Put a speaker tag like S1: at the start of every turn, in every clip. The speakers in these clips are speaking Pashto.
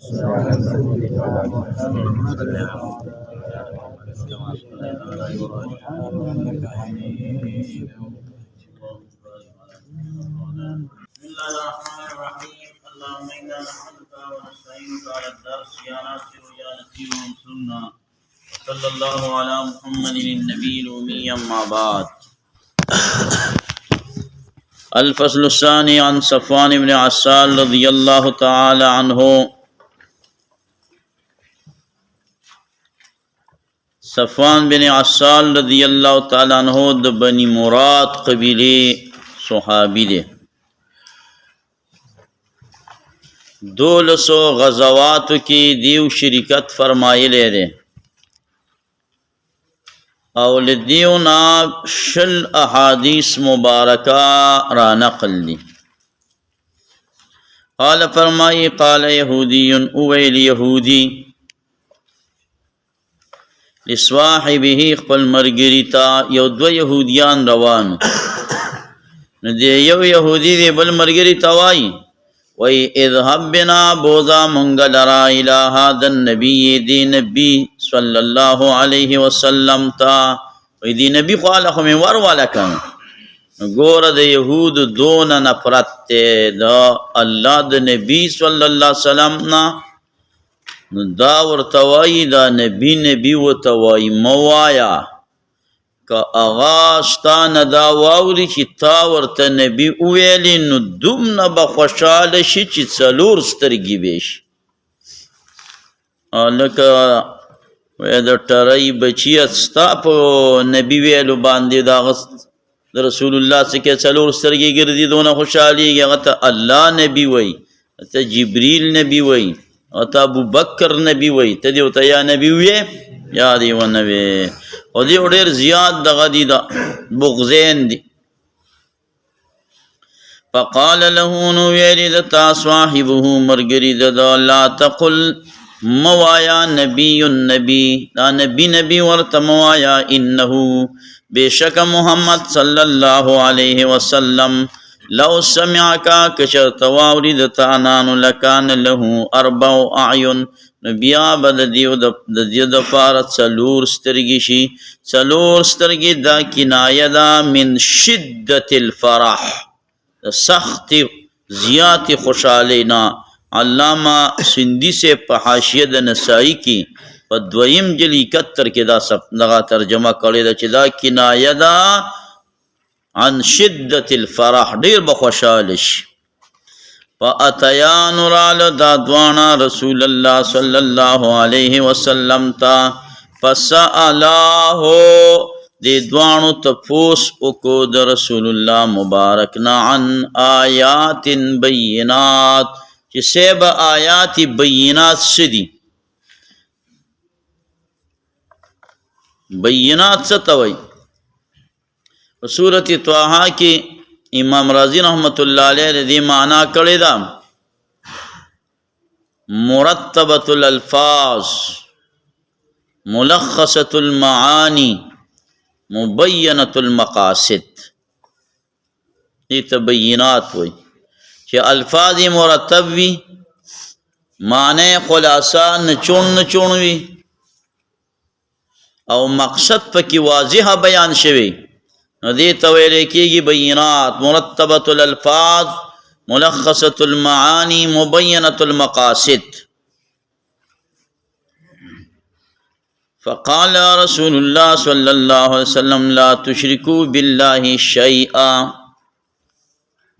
S1: الله الرحمن الرحيم اللهم إنا نحمدك ونستعينك على الدرس يا ناصر يا نسير وانصرنا صلى الله على محمد النبي الأمي أما بعد. الفصل الثاني عن صفوان بن عسال رضي الله تعالى عنه. صفوان بن عسال رضی اللہ تعالیٰ عنہ د بنی مراد قبیلے صحابی دے. 200 غزوات کی دیو شرکت فرمائلے دے او لدیونا شل احادیث مبارکہ را نقل دی. قال فرمائی قال یہودی اویل یہودی لصواحبه خپل مرګری تا یو دو يهوديان روان نو دی یو يهودي دی بل مرګری تا وای اذهب بنا بوزا منگلرا الى هذا النبي دی نبی صلی الله علیه وسلم تا وای دی نبی خالق من ور ولکن ګور د يهود دون نفرت دا الله د نبی صلی الله علیه وسلم نا دا ورتوائی دا نبی ورتوائی موایا که اغاشتان دا واوری چی تا ورت نبی اویلی نو دوم نبا خوشحال شی چی سلور سترگی بیش. لکه دا ترائی بچی استا پا نبی ویلو باندی دا غست رسول اللہ سکے سلور سترگی گردی دونا خوشحالی گیا غتا اللہ نبی وی تا جبریل نبی وی او تا ابو بکر نبی وی تا دیو تا یا نبی وی یا دیو نبی او دیو دیر زیاد دغا دی دا بغزین دی. فقال له نویری دا صاحبه مرگری دا لا تقل موایا نبی النبی دا نبی ورت موایا انہو بے شک محمد صلی اللہ علیہ وسلم لو سمعکا کشر تواورد تعنان لکان لہو اربع اعین بیا بد دیو دفارت سلور سترگی شی. سلور سترگی دا کنایہ دا من شدت الفرح سخت زیات خوشحالینا. علامہ سندھی سے پحاشید نسائی کی دویم جلی 71 کے دا لغا ترجمہ کرے دا چی دا کنایہ دا عن شدت الفرح دیر بخوشالش. فاتیان رال دادوانا رسول اللہ صلی اللہ علیہ وسلم تا فسألاہو دی دوانو تفوس اکو دا رسول اللہ مبارکنا عن آیات بینات چی سیب آیات بینات سدی. بینات ستوئی سورت طه کی امام رازی رحمت اللہ علیہ دی معنی کړی دا مرتبۃ الالفاظ ملخصۃ المعانی مبینۃ المقاصد. یہ تبینات ہوئی کہ الفاظ مرتب وی معنی خلاصہ نچون وی او مقصد پکی واضح بیان شوی ندی تویلے کی گی بینات مرتبۃ الالفاظ ملخصۃ المعانی مبینۃ المقاصد. فقال رسول اللہ صلی اللہ علیہ وسلم لا تشرکوا باللہ شیئا.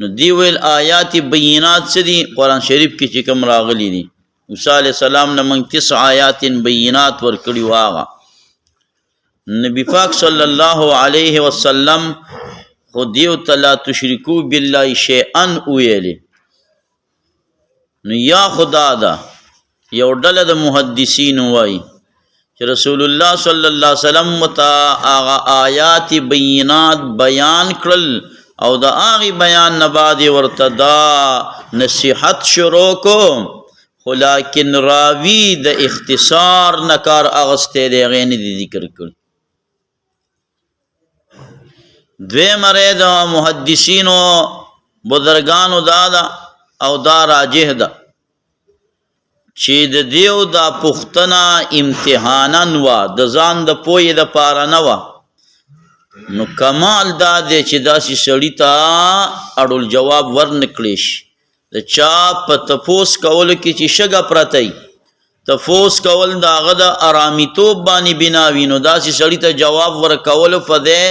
S1: ندیویل آیات بینات سے دی قرآن شریف کی چکم راغلی دی. موسیٰ علیہ السلام نمانگ 9 آیات بینات ورکڑی واغا. نبی پاک صلی اللہ علیہ وسلم خودیو تلا تشرکو باللہ شیئن اویلی نو یا خدا دا یو ڈل دا محدثین وائی کہ رسول اللہ صلی اللہ علیہ وسلم تا آغا آیات بینات بیان کرل او دا آغی بیان نباد ورتدا نصیحت شروع کو لیکن راوی دا اختصار نکار اغسطے دے غینی دی ذکر کرل. دوی مرید محدثین و بزرگان دا او دا راجح دا چې د دیو دا پوښتنه امتحانن وه د ځان د پوهې دپاره نه وه نو کمال دا دی چې داسې سړي ته اړول جواب ورنکړی شي د چا په تپوس کولو کې چې شګه پرته وي تپوس کول د هغه د ارامیتوب باندې بنا وي نو داسې سړي ته جواب ورکولو په دی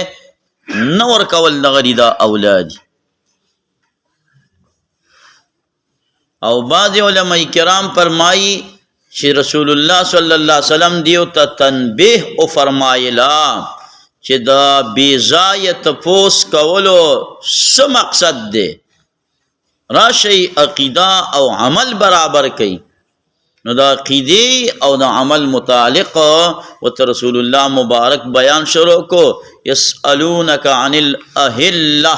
S1: نه ورکول دغه دي دا اولادي او بعض علماء کرام فرمایي چې رسول الله صلی الله علیه وسلم دیو ته تنبیه او فرمایلا چې دا بې ځایه تپوس کولو څه مقصد دی راشئ عقیده او عمل برابر کوي نو دا عقیدې او د عمل متعلق ورته رسول الله مبارک بیان شروع کو یسألونک عن الاهله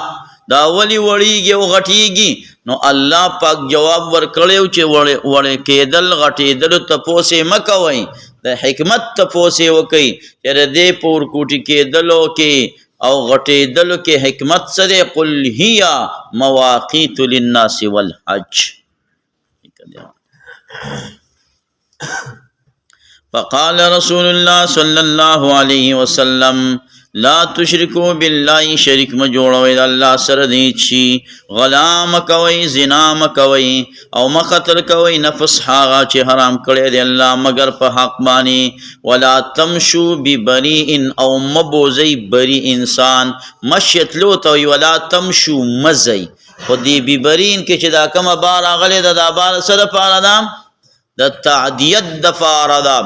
S1: دا ولی وړیږي او غټیږي نو الله پاک جواب ورکړیو چې وړې کېدل غټېدل تپوسې مه کوئ د حکمت تپوسې وکئ چې د دې په ورکوټي کېدلو کې او غټېدلو کې حکمت څه دی قل هي مواقیت للناس والحج فقال رسول الله صلی الله علیه وسلم لا تشرکو بالله شریک م جوړوئ د الله سره د هیڅ شي غلا مه کوئ زنا مه کوئ او مه قتل کوئ نفس هغه چې حرام کړی دی الله مگر په حق باندې ولا تمشو ببریء او مه بوزئ بری انسان مشیتلو ته وایي ولا تمشو مزئ خو دې ببریء کې چې دا کومه با راغلې ده دا با څه دپاره ده د تعدیت دپاره ده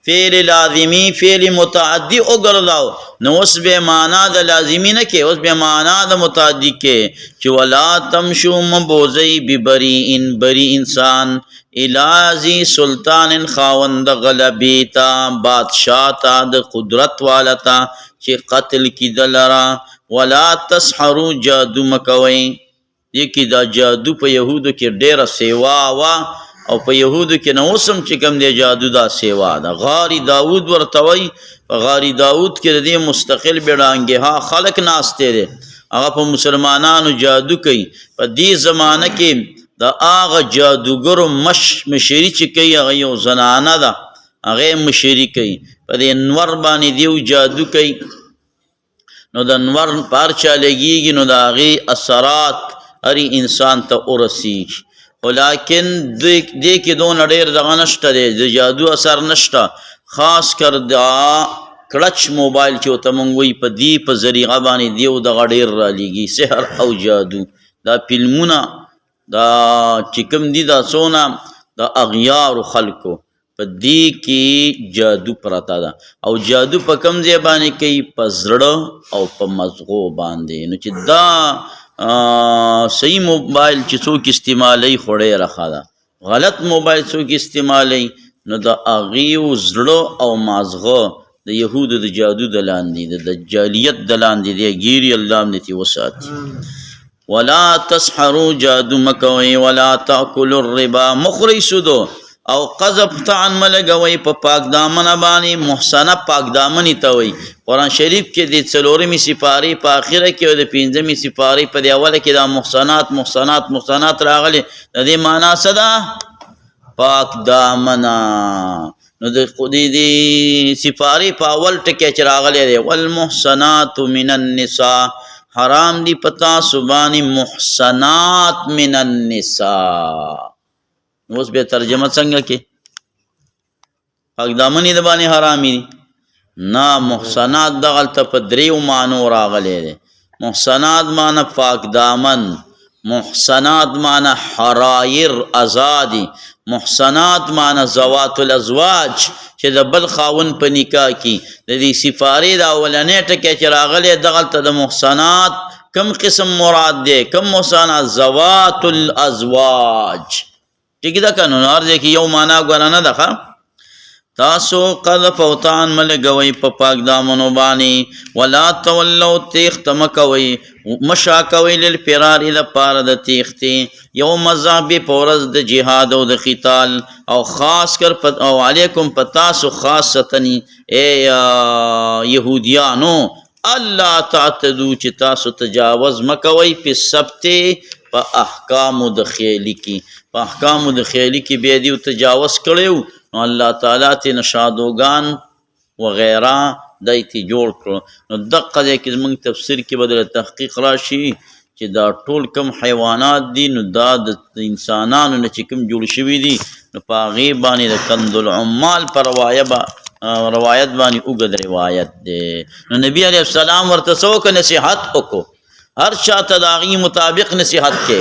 S1: فعل لازمی فعل متعدی وګرځاو نو اوس به معنا د لازمی نه کې اوس به معنا د متعدی کې چې ولا تمشو مبوزی ببریء بری انسان الازی سلطان خاوند غلبیتا بادشاہ تا د قدرت والا تا چې قتل کی دلرا ولا تسحروا جادو مکوي یکی دا جادو په یهودو کې ډیره سیوا وا او په یهودو کې نو اوسم چې کوم دی جادو دا سیوا ده غاری داود ورته وایي په غاری داود کې د دې مستقل بیړانګها خلق ناسته دی هغه په مسلمانانو جادو کوي په دې زمانه کې د هغه جادوګرو مشري چې کوي هغه یو زنانه ده هغه مشري کوي په دې انور باندې دیو جادو کوي نو د انور پارچا لګیږي نو د هغې اثرات هرې انسان ته ورسیږي ولیکن دې کې دونه ډېر دغه نشته دی د جادو اثر نشته خاص کر دا کړچ موبایل چې ورته موږ وایي په دې په ذریعه باندې دیو دغه ډېر رالیږي سحر او جادو دا فلمونه دا چې کوم دي دا څونه د اغیارو خلکو په دې کې جادو پرته ده او جادو په کوم ځای باندې کوي په زړه او په مزغو باندې نو چې دا صحیح موبایل چې څوک استعمالی خو ډېره ښه ده غلط موبایل څوک استعمالی نو د هغې زړه او مازغه د یهودو د جادو د لاندې د دجالیت د لاندې دی ګیري الله هم دې وساتي ولا تسحروا جادو مکوئ ولا تاکلوا الربا مخورئ سودو او قذف طعن ملګوئ په پاک دامنه باندې محسنه پاک دامنې ته وایي قرآن شریف کې د څلورمې سپارې په آخره کې او د پنځمې سپارې په دې اوله کې دا محسنات محسنات محسنات راغلي د دې معنا څه ده پاک دامنه نو د دې سپارې په اول ټکی چې راغلی دی والمحسنات من النساء حرام دی پتا سبانی محسنات من النساء اوس به ترجمه څنګه کې پاک دامنې د باندې حرامي دي نه محسنات دغلته په دریو معنو راغلی دی محسنات معنی پاک دامن محسنات معنی حرایر ازادي محسنات معنی زوات الازواج چې د بل خاون په نکاح کې د دې سفارې د اولنې ټکی چې راغلی دغلته د محسنات کم قسم مراد دی کم محسنات زوات الازواج ٹھیک ده که نو هر ځای کې یو معنا ګوره نه ده تاسو قذف او طعن مه لګوئ په پاک دامنو باندې ولا تولوا تیښته مه کوئ مه شا کوئ للفرار دپاره د تیښتې یو مذهبې په ورځ د جهاد او د قتال او خاص کر او علیکم په تاسو خاصتا ای یهودیانو الله تعتدو چې تاسو تجاوز مه کوئ په سبت په احکامو د خیالي کې په احکامو د خیالي کې بیا دې تجاوز کړی نو الله تعالی ترې نه شادوګان وغیره دی ترې جوړ کړو. نو دقه دی کې زموږ تفسیر کې به د تحقیق راشي چې دا ټول کم حیوانات دي نو دا د انسانانو نه چې کوم جوړ شوي دي نو په هغې باندې د کنز العمال په روایت باندې اوږد روایت دی. نو نبی علیه السلام ورته څه وکړه؟ نصیحت وکړو. هر چا ته د هغې مطابق نصیحت کې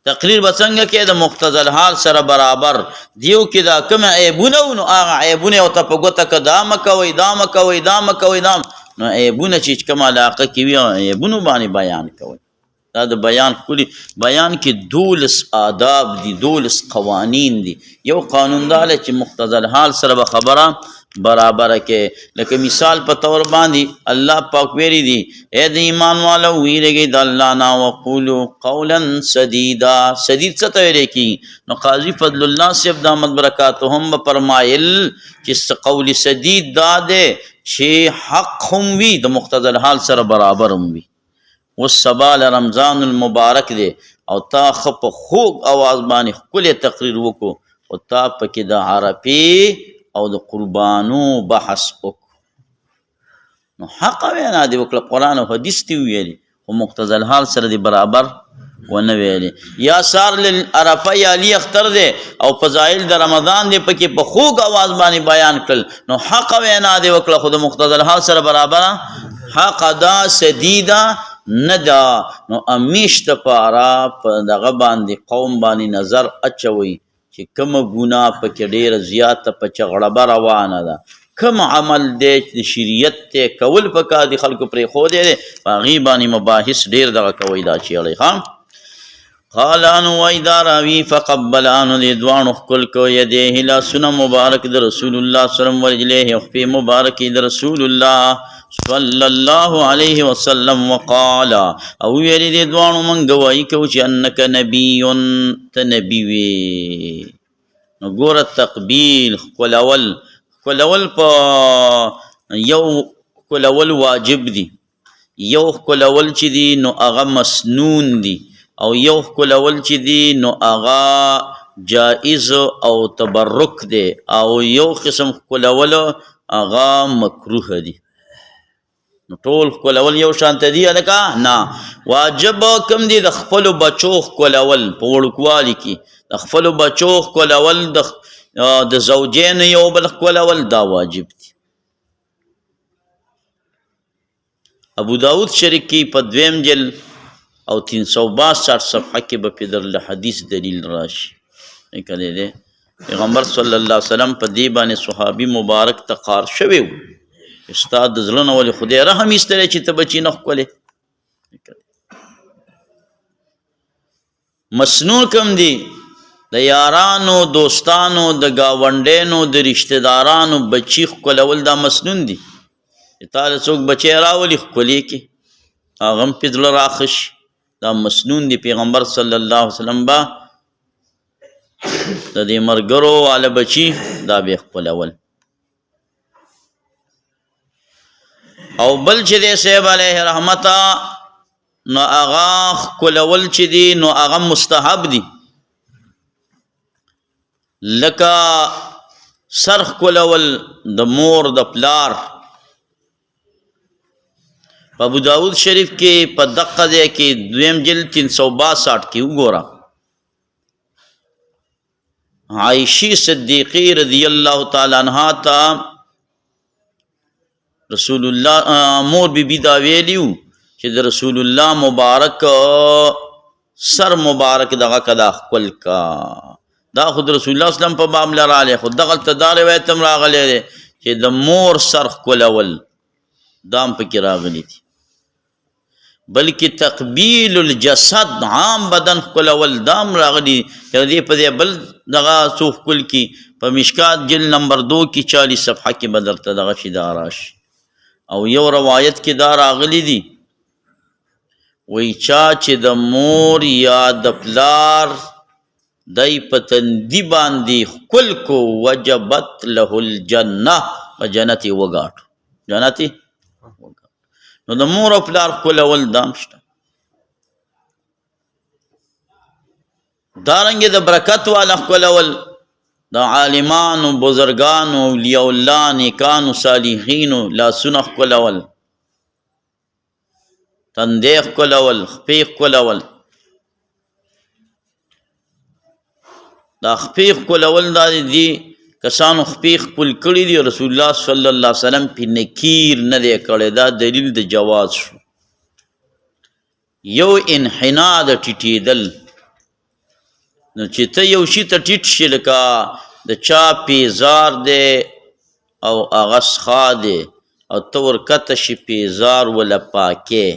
S1: تقریر به څنګه کې د مقتضی الحال سره برابر دیو کې دا کوم عیبونه نو هغه عیبونه ورته په ګوته که دا مه کوئ دا مه کوئ دا مه کوئ دا نو عیبونه چې کوم علاقه کې وي عیبونو باندې بیان کوئ. دا د بیان ښکلي بیان کې 12 آداب دي 12 قوانین دي. یو قانون دا دی چې مقتضی الحال سره به خبره برابره کې. لکه مثال په طور باندې الله پاک ویلي دي اے د ایمان والو ویریږئ د الله نه وقولو قولا سدیدا. سدید څه ته ویلی کېږي؟ نو قاضي فضل الله صاحب دامت برکاتهم به فرمایل چې قول سدید دا دی چې حق هم وي د مقتضی الحال سره برابر هم وي. اوس سبا رمضان المبارک دی او تا ښه په خوږ اواز باندې ښکلی تقریر وکړو او تا پکې د عرفې او د قربانو بحث وکړو نو حق وینا دې وکړه قرآن او حدیث دې وویلې خو مقتضی الحال سره دې برابر ونه ویلې. یا سار عرفه یا لی اختر دی او فضایل د رمضان دی پکې په خوږ اواز باندې بیان کړل نو حق وینا دې وکړه خو د مقتضی الحال سره برابر حق دا سدیده نه دا. نو امیشته پاره په دغه باندې قوم باندې نظر اچوئ چې کومه ګناه پکې ډېره زیاته په چغړبه روانه ده کوم عمل دی چې د شریعت دی کول پکار دي خلکو پرېښودی دی په هغې باندې مباحث ډېر دغه کوئ دا چیړئ. ښه قال انو وای دا راوی فقبل انو دې دواړو ښکل کو یدیه لاسونه مبارک د رسول الله صلی الله علیه وسلم ورجلیه خپې مبارکې د رسول الله صلی الله علیه وسلم وقال او ویلې دې دواړو من ګوایي کوو چې انک نبی ته نبي وې. نو ګوره تقبیل ښکلول په یو ښکلول واجب دي یو ښکلول چې دي نو هغه مسنون دي او یو ښکلول چې دي نو هغه جائز او تبرک دی او یو قسم ښکلول هغه مکروه دي. نو ټول ښکلول یو شانته دي هلکه نه واجب کوم دي د خپلو بچو ښکلول په وړوکوالي کې د خپلو بچو ښکلول د زوجین یو بل ښکلول دا واجب دي. ابو داود شریف کې په 2 جلد او 362 صفحه کې به پې درله حدیث دلیل راشي. کلی دی پیغمبر صلی الله علیه وسلم په دې باندې صحابي مبارک ته قار شوی و ستا د زړه نه ولې خدای رحم ایستلی چې ته بچي نه ښکلې. مسنون کم دی د یارانو دوستانو د ګاونډیانو د رشته دارانو بچي ښکلول دا مسنون دي. تا له څوک بچی راولي ښکلې کې هغه هم پې زړه راښه شي دا مسنون دی. پیغمبر صلی الله علیه وسلم به د دې ملګرو واله بچي دا به یې ښکلول. او بل چې دی صاحب علیه رحمته نو هغه ښکلول چې دی نو هغه مستحب دي لکه سر ښکلول د مور د پلار. په ابو داود شریف کې په دقه ځای کې 2 جلد 362 کې وګوره عائشی صدیقی رضی الله تعالی عنها ته رسول الله مور بی بی دا ویلیو چې د رسول الله مبارک سر مبارک دغه کدا خپل کا دا خود رسول الله اسلام په معاملې رااله خود دغه دا روایت هم راغلی دی چې د مور سر ښکلول دام پکې راغلی دي. بلکې تقبیل الجسد عام بدن ښکلول دام راغلی دې په دې بل دغه څو ښکل کې په مشکات جلد نمبر 2 کې 40 صفحه کې به درته دغه شي دا راشي. او یو روایت کې دا راغلی دي وی چا چې د مور یا د پلار دای په تندي باندې ښکل کو وجبت له الجنه په جنت یې وګاټو جنت یې نو د مور او پلار ښکلول دام شته. دارنګې د برکت والا ښکلول، د عالمانو بزرګانو اولیاء الله نیکانو صالحینو لاسونه ښکلول، تندې ښکلول، خپې ښکلول. دا خپې ښکلول دا دي کسانو خپې ښکل کړي دي، رسول الله صلی الله علیه وسلم پې نکیر نه دی کړی. دا دلیل د جواز شو. یو انحنا د ټیټېدل، نو چې ته یو شي ته ټیټ شي، لکه د چا پیزار دی او هغه سخا دی او ته ورکته شي پیزار وله پاکې،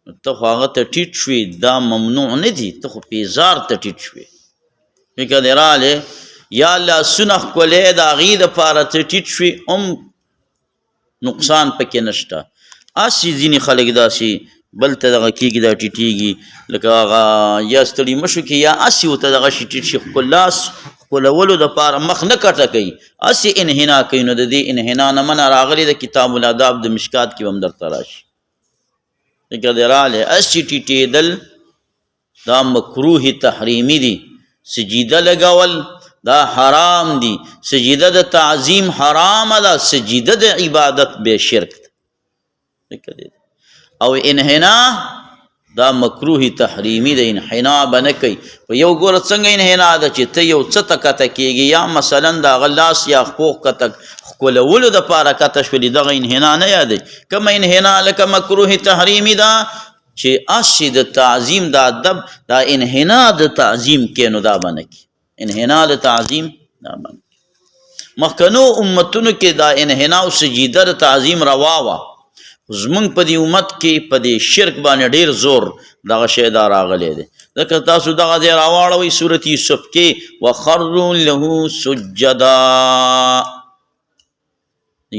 S1: نو ته خو هغه ته ټیټ شوې، دا ممنوع نه دي، ته خو پیزار ته ټیټ شوې. فکر دې راغلی؟ یا لاسونه ښکلی د هغې دپاره ته ټیټ شوې، نقصان پکې نشته. هسې ځینې خلک داسې بل ته دغه کېږي، دا ټیټېږي، لکه هغه یا ستړي مشو کې یا هسې ورته دغه شي ټیټ شي، لاس ښکلولو دپاره مخ نه کټه کوي، هسې انحنا کوي. نو د دې انحنا نه منع راغلې ده. کتاب الاداب د مشکات کې به هم درته راشي. فکر دې راغلی؟ هسې ټیټېدل دا مکروه تحریمي دي. سجیده لګول دا حرام دي. سجیده د تعظیم حرامه ده، سجیده د عبادت بے شرک ده. او انحنا دا مکروه تحریمی ده. انحنا به نه کوي. په یو ګوره څنګه انحنا ده چې ته یو څه ته کته کېږي، یا مثلا د هغه لاس یا خوږ کته ښکلولو دپاره کته شولي، دغه انحنا نه یادوي. کومه انحنا لکه مکروه تحریمي ده چې هسې د تعظیم د ادب دا انحنا د تعظیم کې، نو دا به نه کي. انحنا د تعظیم دا به نه کي. مخکنو امتونو کې دا انحنا او سجیده د تعظیم روا وه. زمونږ په دې امت کې په دې شرک باندې ډېر زور دغه شی دا راغلی دی. ځکه تاسو دغه ځای راواړوئ صورت یوسف کې وخروا له سجدا.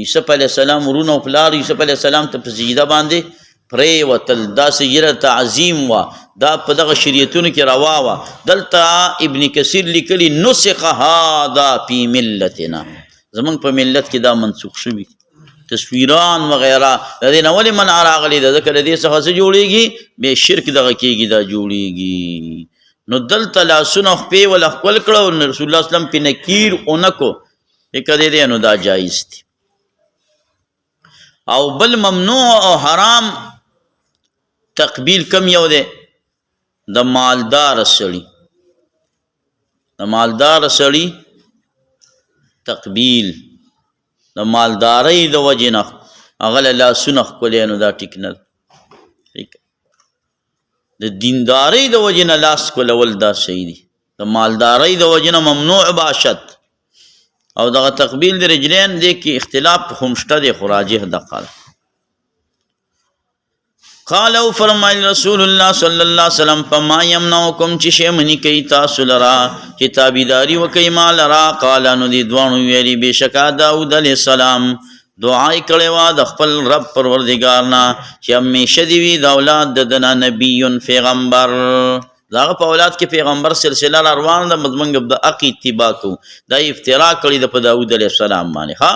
S1: یوسف علیه السلام ورونه او پلار یوسف علیه السلام ته په سجده باندې پرېوتل. دا سجده تعظیم وه. دا په دغه شریعتونو کې روا وه. دلته ابن کثیر لیکلي نسخ هذا فی ملتنا، زمونږ په ملت کې دا منسوخ شوي. تصویران وغیره د دې نه ولې منع راغلې ده؟ ځکه د دې څخه څه جوړېږي؟ بې شرک دغه کېږي، دا جوړېږي. نو دلته لاسونه خپې وله ښکل کړه او رسول الله وسلم پې نکیر ونه کو، فکر دې دی، نو دا جایز دي. او بل ممنوع او حرام تقبیل کم یو دی؟ د مالدار سړي، د مالدار سړي تقبیل د مالدارۍ د وجې نه هغه له لاسونه ښکلی، نو دا ټیک نه ده. د دیندارۍ د وجې نه لاس ښکلول دا صحیح دي. د مالدارۍ د وجې نه ممنوع باشد. او دغه تقبیل د رجلین دې کې اختلاف هم شته دی، خو راجح دغه ده. قال او فرمایل رسول الله صلی الله علیه وسلم فما یمنعکم چې شی منی کوي تاسو لرا چې تابعداري وکئ ما لرا؟ قال نو دې دواړو ویلي بېشکه داود علیه السلام دعا یې کړې وه د خپل رب پروردګار نه چې همیشه دې وي د اولاد د ده نه نبي پیغمبر. د هغه په اولاد کې پیغمبر سلسله را روانه ده، موږ د حق اتباع کوو. دا افترا کړې ده په داود علیه السلام باندې. ښه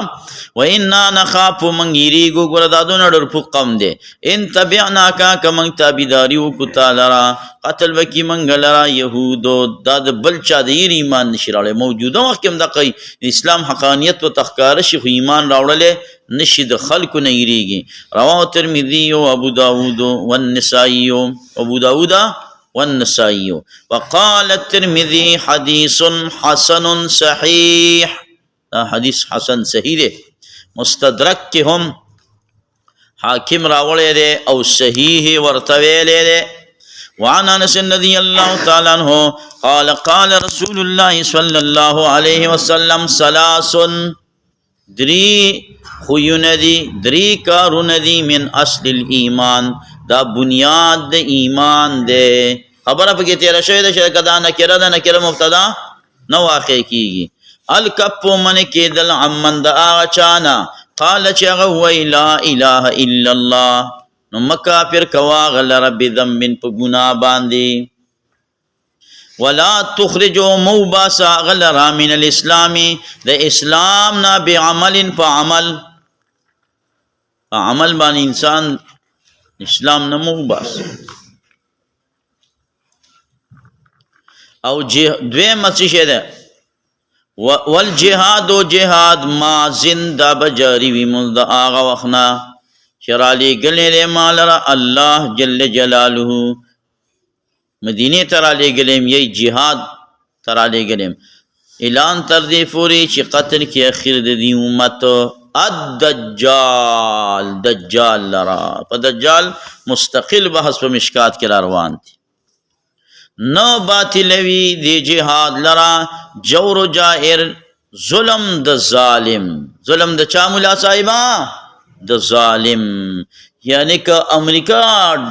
S1: وانا نخافو، موږ یېرېږو، ګوره دا دونه ډرپوک قوم دی. ان تبعناکه که موږ تابعداري وکړو تا لره، قتل به کړي موږ لره یهودو. دا د بل چا د یېرې ایمان نشي راوړی. موجوده وخت کې هم دقه د اسلام حقانیت ورته ښکاره شي، خو ایمان راوړلی نشي، د خلکو نه یېرېږي. رواه ترمذي او ابو داود والنسائي، ابو داود والنسائي. وقال الترمذي حديث حسن صحيح. دا حدیث حسن صحیح دی. مستدرک کې هم حاکم راوړی دی او صحیح ورته ویلی دی. وعن انس رضی الله تعالی عنہ قال قال رسول الله صلی الله علیه وسلم ثلاث، دری خویونه دي، دری کارونه دي، من اصل الایمان، دا بنیاد د ایمان دی. خبره پکې تېره شوې ده چې که دا نکره ده، نکره مبتدا نه واقع کېږي. الکف من کېدل عمن د هغه چا نه قال چې هغه ووایي لا اله الا الله، نو مه کافر کوه هغه لره بذنب په ګناه باندې. ولا تخرجو مو باسه هغه لره من الاسلام د اسلام نه بعمل په عمل، په عمل باندې انسان اسلام نه مو باسه. او دویمه څه شی ده والجهاد و جهاد ما زنده بجاری وي مونږ د هغه وخت نه چې رالیږلی دی ما لره الله جل جلاله مدینې ته رالیږلی یی جهاد ته رالیږلی اعلان تر دې پورې چې قتل کې اخر د دې امت الدجال دجال لرا په دجال مستقل بحث په مشکات کې را روان دي نو باطلوي دی جهاد لرا جور و جائر ظلم د ظالم ظلم د چا مولا صاحبا د ظالم یعنی که امریکا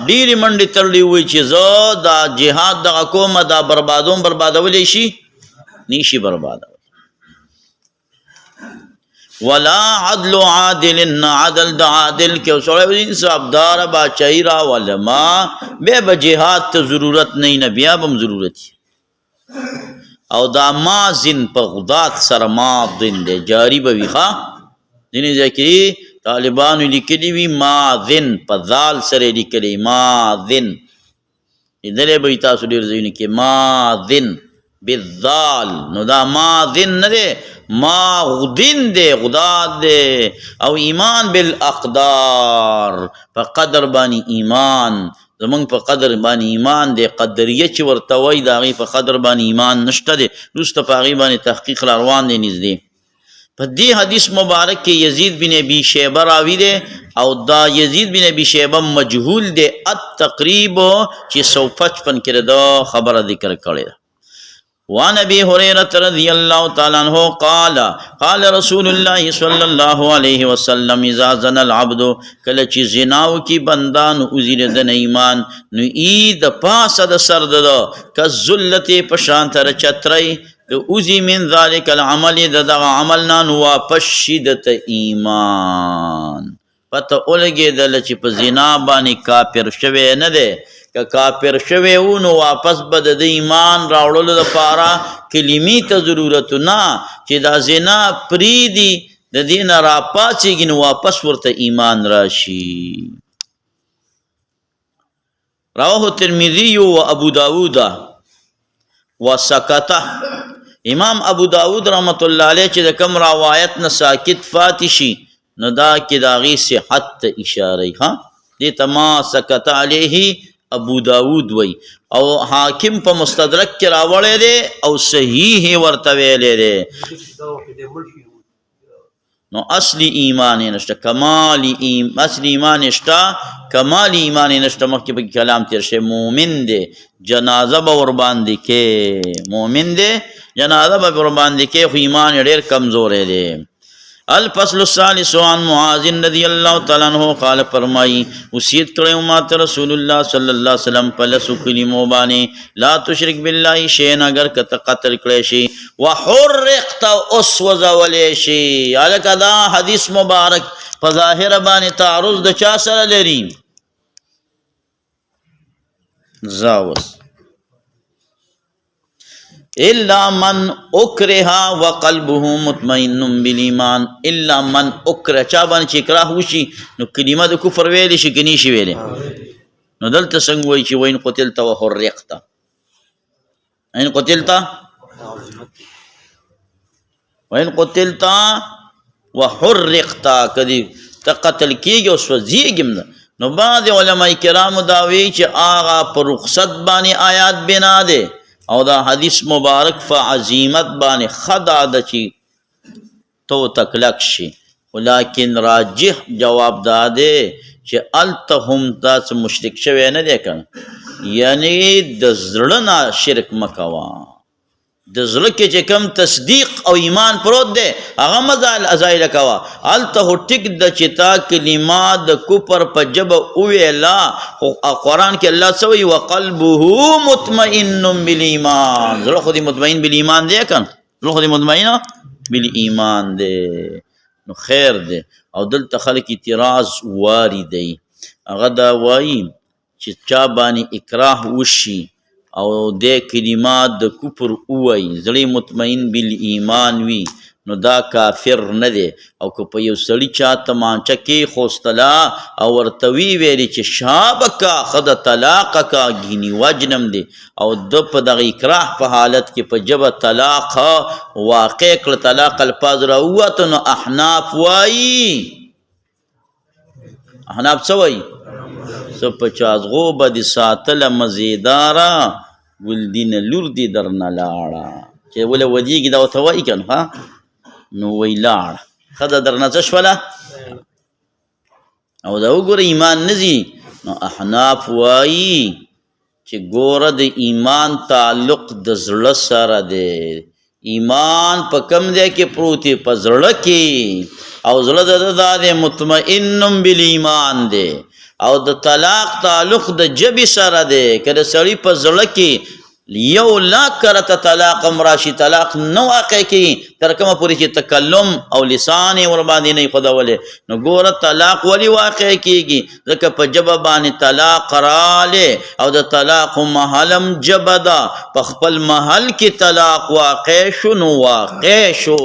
S1: ډیری منډې تړلی وي چې زه دا جهاد دغه کومه دا بربادولی شي نیشي بربادولی ولا عدل عادل عدل د عادل کې سړی انصافدار باچاهي راوله ما بیا به جهاد ته ضرورت نه بیا به هم ضرورت او دا ماضن په غداد سره ماضن دی جاری به وي ښه ځینې ځای کې طالبانو لیکلي وي ماضن په ذال سره لیکلي ماضن لیدلی به وي تاسو ډېر ځایونو کې ماضن بالذال نو دا ماضن نه دی ماغدن دے غداد دے او ایمان بالاقدار پا قدر بانی ایمان زمونږ په قدر باندې ایمان دی قدریه چې ورته وایي د هغې په قدر باندې ایمان نشته دی وروسته په هغې باندې تحقیق را روان دی نږدې په دې حدیث مبارک کې یزید بن ابي شیبه راوي دی او دا یزید بن ابي شیبه مجهول دی التقریب چې 155 کې دا خبره ذکر کړې ده وعن ابي هريره رضي الله تعالى عنه قال رسول الله صلى الله عليه وسلم اذا زنى العبد کله چې زنا وکي بندان اوزیره د ایمان نو اید پاسه د سر د کذلته پشان تر چتري اوزی من ذلك العمل د عمل نه واپس شدت ایمان پته اولګېدل چې په زنا باندې کافر شوی نه دی که کافر شوی و نو واپس به د ایمان راوړلو دپاره کلمې ته ضرورت نه چې دا زنا پرېږدي د دې نه راپاڅېږي نو واپس ورته ایمان راشي رواه ترمذي و ابو داود و سکته امام ابو داود رحمت الله علیه چې د کوم روایت نه ساکت پاتې شي نو دا کې د هغې صحت ته اشاره ها دې ته ما سکته علیه ابو داود وی او حاکم په مستدرک کې راوړی دی او صحیح ورته ویلی دی نو اصلی ایمان نشته اصلی ایمان شته کمال ایمان نشته مخکې پکې کلام تیر شوی مومن دی جنازه به ورباندې کې مومن دی جنازه به ورباندې کې خو ایمان ډېر کمزوری دی الفصل الثالث عن معاذ رضی اللہ تعالیٰ عنہ قال فرمائی وصیت کړی مات رسول الله صلی الله علیه وسلم په لسو کلمو باندې لا تشرک بالله شیئا اگر کته قتل کړی شي وحرقت اسوځولی شي هلکه دا حدیث مبارک په ظاهره باندې تعرض د چا سره لري زاوس الا من اکرها وقلبه مطمئن بالایمان الا من اکره چا باندې چې اکراه وشي نو کلمه د کفر ویلی شي که نشي ویلی نو دلته څنګه وایي چې وین قتلت وحرقت وین قتلت وین قتلت وحرقت کدی ته قتل کېږي او سوځېږي نو بعض علماء کرامو دا وایي چې هغه په رخصت باندې آیات بنا دی او دا حدیث مبارک فعظیمت باندې خدا د چې تو تکلک شي ولیکن راجح جواب دا دی چې الته هم تاسو مشرک شوی نه دی کنه یعنی د زړه نه شرک مکوا د زړه کې چې کم تصدیق او ایمان پروت دی هغه مزال ازایل کوا الته ټیک د چې تا کلمات د کفر په جبه وویلا خو قرآن کې الله څه وایي وقلبه مطمئن بالایمان زړه خو دې مطمئن بالایمان دی کنه زړه خو دې مطمئن بالایمان دی نو خیر دی او دلته خلک اعتراض واری دی هغه دا وایي چې چا باندې اکراه وشي او د کلمات د کفر اووی زړی مطمئن بالایمان وي نو دا کافر نه دی. او که په یو سړي چا تمانچه کېښوستله او ورته ویې ویلې چې شابه کا ښه د طلاقه کا ګیني وجنم دی او ده په دغه اکراه په حالت کې په ژبه طلاق واقع کړه، طلاق الفاظ راووته، نو احناف وایي، احناف څه وایي؟ څه په چازغو به دې ساتله مزېداره، ګلدینه لور دې درنه لاړه. چې ولې ودیږي دا ورته وایي که نه، نو وی لاړه ښځه درنه څه شوله او دا وګوره ایمان نه ځي. نو احناف وایي چې ګوره د ایمان تعلق د زړه سره دی. ایمان په کم ځای کې پروت دی؟ په زړه کې. او زړه د ده دا دی مطمئن بالایمان دی. او د طلاق تعلق د ژبې سره دی. که د سړي په زړه کې یو لاک کرته طلاق هم راشي، طلاق نه واقع کېږي تر کومه پورې چې تکلم او لسان یې ورباندې نه وي ښودولی. نو ګوره طلاق ولې واقع کېږي؟ ځکه په ژبه باندې طلاق رالی او د طلاق محل هم ژبه ده. په خپل محل کې طلاق واقع شو نو واقع شو.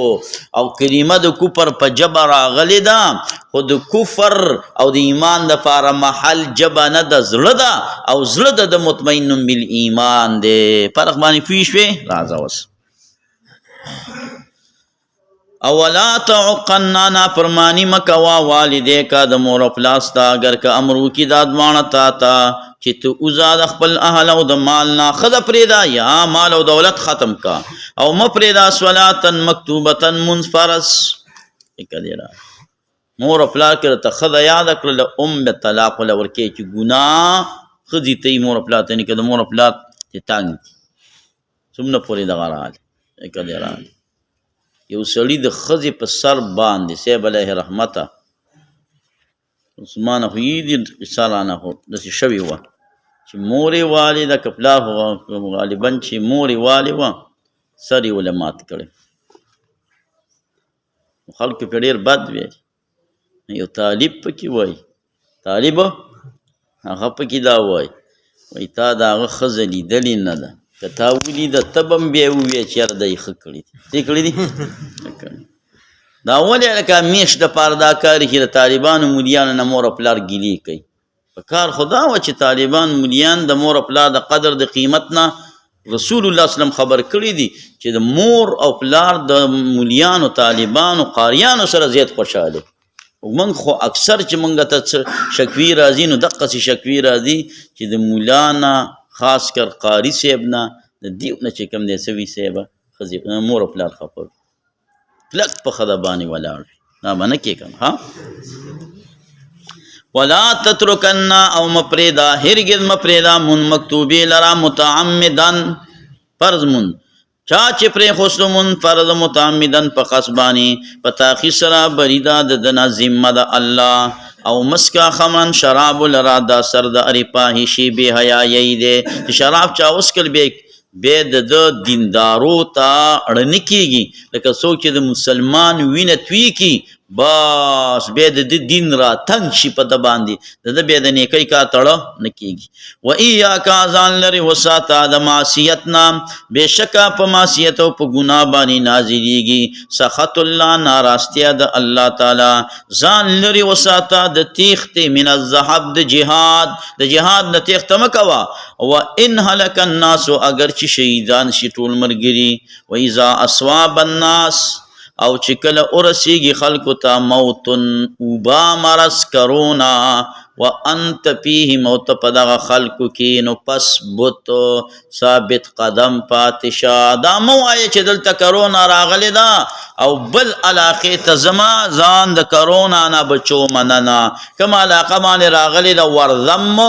S1: او کلمه د کفر په ژبه راغلې ده، خو د کفر او د ایمان دپاره محل ژبه نه ده، زړه ده. او زړه ده د مطمئن بالایمان دی. فرق باندې پوه شوې؟ راځه اوس. او ولا تعقنا، نافرماني مه کوه والدې کا د مور او پلار ستا، اگر که امر وکړي دا دواړه تا ته چې ته وځه د خپل اهل او د مال نه، ښځه پرېږده یا مال او دولت ختم کا، او مه پرېږده صلاتن مکتوبتن منځ فرض. مور او پلار که درته ښځه یاده کړله به طلاق وله ورکوې چې ګناه ښځې ته یي مور او پلار ته، که د مور او پلار چې تنګ دي څومره پورې دغه راغلی. یو سړي د ښځې په سر باندې صاحب علیه رحمته عثمانه خو یې دي قصه رانه خو داسې شوې وه چې مور یې والې ده که پلار غالبا چې مور یې والې وه سر یې ولې مات کړی. خلکو پرې ډېر بد ویل. یو طالب پکې وایي، طالب هغه پکې دا وایي وایي تا د هغه ښځه لیدلې نه ده، که تا ولیده ته به هم بیا ووایې چې یاره دا یې ښه کړي دي. څه کړي دي؟ دا ولې لکه میاشت دپاره دا کار چې د طالبانو مولیانو نه مور او پلار ګیلې کوي. په کار خو دا وه چې طالبان مولیان د مور او پلار د قدر د قیمت نه رسول الله وسلم خبر کړي دي چې د مور او پلار د مولیانو طالبانو قاریانو سره زیات خوشحاله. موږ خو اکثر چې موږ ته شکوي راځي نو دقسې شکوي راځي چې د مولا نه خاص کر قاري صاحب نه د دیو نه چې کوم دی سوي صاحبه ښځې مور او پلار خفه وي، کلک په ښځه باندې ولاړ وي. دا به نه کې که ها. ولا تترکن، او مه پرېږده هرګز مه پرېږده مون مکتوبې لره متعمدن فرض مون. چا چې پرېښوستو مون فرض متعمدن په قصد باندې په تاخیر سره بریده د ده نه ذمه ده الله. او مسکا خمرن شراب لرا دا سر د ارې فاحشې بې حیایۍ دی چې شراب چا وڅښل بیا د ده دیندارو ته اړه نه کېږي. لکه څوک چې د مسلمان وینه توی کي بس بیا د ده دین را تنګ شي په ده باندې، د ده بیا د نیکۍ کار تړه نه کېږي. و ایاکا ځان لرې وساته د معصیت نه، بېشکه په معصیت او په ګناه باندې نازلېږي سخط الله، ناراستیا د الله تعالی. ځان لرې وساته د تیښتې من الذهب د جهاد، د جهاد نه تیښته مه کوه. و ان هلک الناس، اگر چې شهیدان شي ټول ملګري. و اذا اصواب الناس، او چې کله ورسیږي خلکو ته موتن اوبا مرض کرونا و انت فیهم، او ته په دغه خلکو کې نو پس بت ثابت قدم پاتې شه. دا مه وایه چې دلته کرونا راغلې ده او بل علاقې ته ځمه ځان د کرونا نه بچو مننه. کومه علاقه باندې راغلې ده ورځم،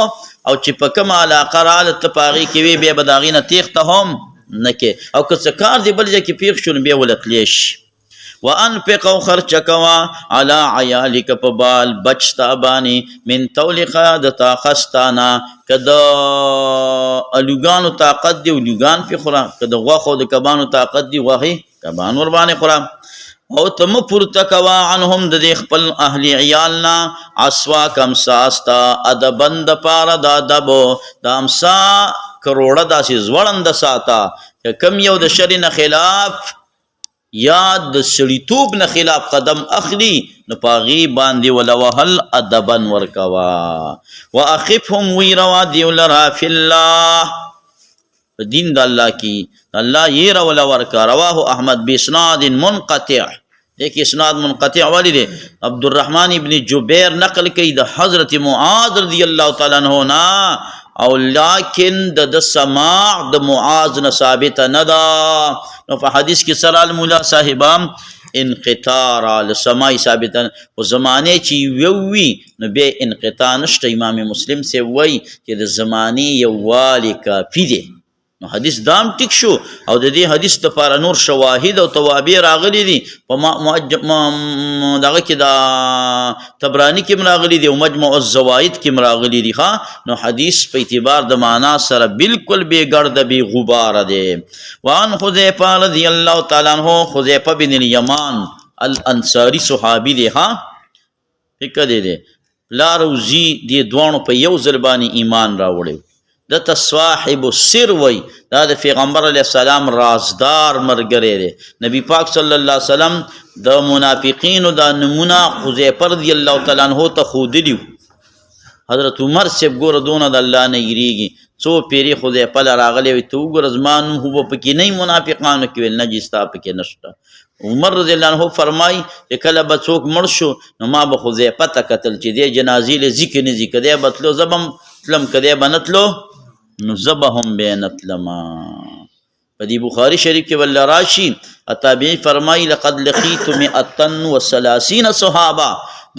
S1: او چې په کومه علاقه راغله ته په هغې کې وي بیا به د هغې نه تیښته هم نه کې. او که څه کار دې بل ځای کې پېښ شو نو بیا ولې تلی شي. وانفق، او خرچه کوه علی عیالک په بال بچ ستا باندې من طولقه د طاقت ستا نه. که د الوګانو طاقت دی الوګان پې خوره، که د غوښو او د کبانو طاقت دی غوښې کبان ورباندې خوره. او ته مه پورته کوه عنهم د دې خپل اهل عیال نه اسواک امسا ستا ادبن دپاره د ادبو د امسا کروړه داسې ځوړنده ساته که کم یو د شرع نه خلاف یا د سړیتوب نه خلاف قدم اخلي نو په هغې باندې وله وهل ادبا ورکوه واخفهم ویروه دیو لره فی الله په دین د الله کې الله یېره وله ورکه رواه احمد باسناد منقطع دیکھ اسناد منقطع والی دی عبدالرحمن ابن جبیر نقل کوي د حضرت معاذ رضی اللہ تعالی عنہ نا او لیکن د سماع د معاذ نه ثابت نه ده نو په حدیث کې سره المولا صاحبام انقطاع را سماعی ثابت په زمانه چې وی نو به انقطاع نشته امام مسلم سے وی چې د زمانه یووالی کافی دی نو حدیث دام ټیک شو او د دې حدیث لپاره نور شواهد او توابع راغلي دي په دغه کې دا طبرانی کې راغلي دي او مجموع الزوائد کې راغلي دي ها نو حدیث په اعتبار د معنا سره بالکل بے گرد بے غبار دی وان حذیفه رضی الله تعالی عنہ حذیفه بن الیمان الانصاری صحابی دی ها فکر دی لا روزی دی دوانو په یو ځل باندې ایمان راوړی دته صاحب السر وی دا د پیغمبر علیه السلام رازدار ملګری دی نبی پاک صلی الله علیه وسلم د منافقینو دا نمونه حذیفه رضی الله تعالی عنہ ته ښودلي حضرت عمر صاحب ګوره دونه د الله نه یریږي څو پیرې حذیفه له راغلی وي ته وګوره زما نوم خو به پکې نه منافقانو کې ویل نه جي ستا پکې نشته عمر رضی الله عنه فرمای چې کله به څوک مړ شو نو ما به حذیفه ته کتل چې دې جنازې له ذکر نه ځي که دی به تلو زه به هم تلم که دی به نه تلو نو زبهم بینتلما په دې بخاری شریف کې ول راشي تابعی فرمای لقد لقیت 130 صحابه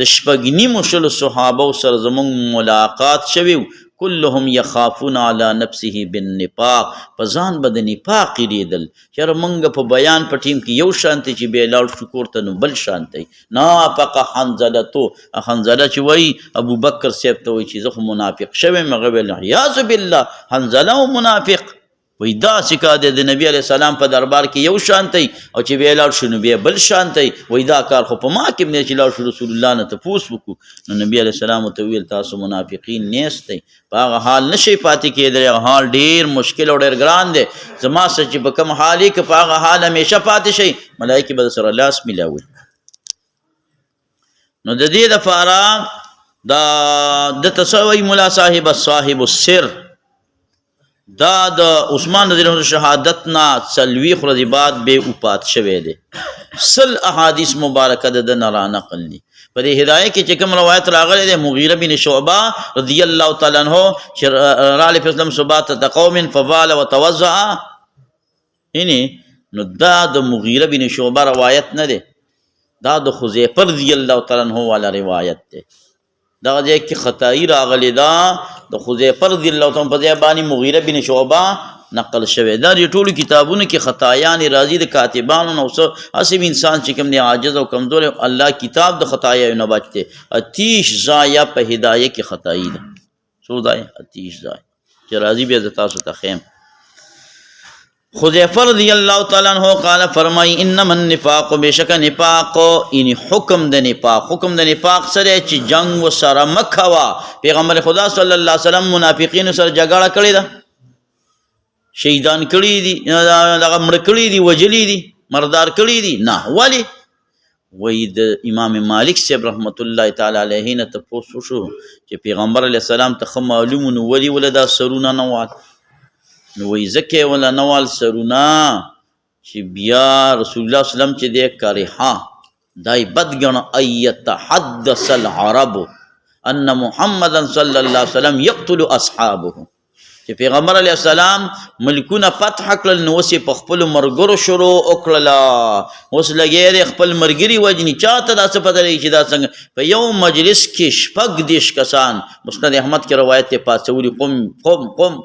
S1: د شپږ نیمو شلو صحابه سره زموږ ملاقات شوی كلهم يخافون على نفسه بالنفاق فزان بد نفاق لیدل چر منګ په بیان په ټیم کې یو شانتي چې به لاړ شکر ته نو بل شانتي نافق حنزله چې وای ابو بکر سیب ته وای چې زه منافق شوم مغه ویل یاذ بالله حنزله منافق وای دا سکا د نبی علی السلام په دربار کې یو شانتي او چې به لاړ شنو به بل شانتي وای دا کار خو په ما کې نه چې لاړ شو رسول الله نه تفوس وکړو نو نبی علی السلام ته ویل تاسو منافقین نیستئ په هغه حال نشي پاتې کېدلی هغه حال ډیر مشکل او ډیر ګران دی زما سره چې په کوم حال کې په هغه حال همیشه پاتې شي ملایکې به سره لاس میلاوي نو د دې دپاره د تصوی مولا صاحب السر دا د عثمان رضی الله عنه شهادت نا څلوېښت ورځې بعد به وفات شوی دی سل احادیث مبارکه د نه را نقل دي په دې هدایه کې چې کوم روایت راغلی دی مغیره بن شعبه رضی الله تعالی عنہ چې راغلی په اسلام صبات قوم فبال وتوضع نو دا د مغیره بن شعبه روایت نه دی دا د حذیفه رضی الله تعالی عنہ والا روایت دی دا ځای کې خطایی راغلی دا د حذیفه رضی الله تعالی عنہ په ځای باندې مغیره بن شعبه نقل شوی دا د ټولو کتابونو کې خطایان راځي د کاتبانو نو اسیم انسان چې کوم دی عاجز او کمزور الله کتاب د خطایانو نه بچته اتیش ضایع په هدایه کې خطایی ده څو ځای اتیش ځای چې راځي بیا د تاسو ته خیم حذیفه رضی الله تعالی عنہ قال فرمای انما النفاق بشک نفاق ان حکم د نفاق سره چې جنگ و سره مکوا پیغمبر خدا صلی الله علیه وسلم منافقین سره جګړه کړې ده شهیدان کړي دي دغه مړ کړي دي وجلی دي مردار کړي دي نه ولی وای د امام مالک صاحب رحمت الله تعالی علیه نه تاسو شو چې پیغمبر علیه السلام ته معلوم نو ولی ولدا سرونه نوال نو وای زکه ولا نوال سرونه چې بیا رسول الله وسلم چې دې کړه دای بدګن ایت حدث العرب ان محمد صلی الله علیه وسلم یقتل اصحابه چې پیغمبر علیه السلام ملکونه فتح کړل نو اوس په خپل مرګرو شروع وکړل اوس لګي خپل مرګري وجني چاته داسې پته لري چې دا څنګه په یو مجلس کې شپږ دیش کسان مسند احمد کې روایت ته پاسولي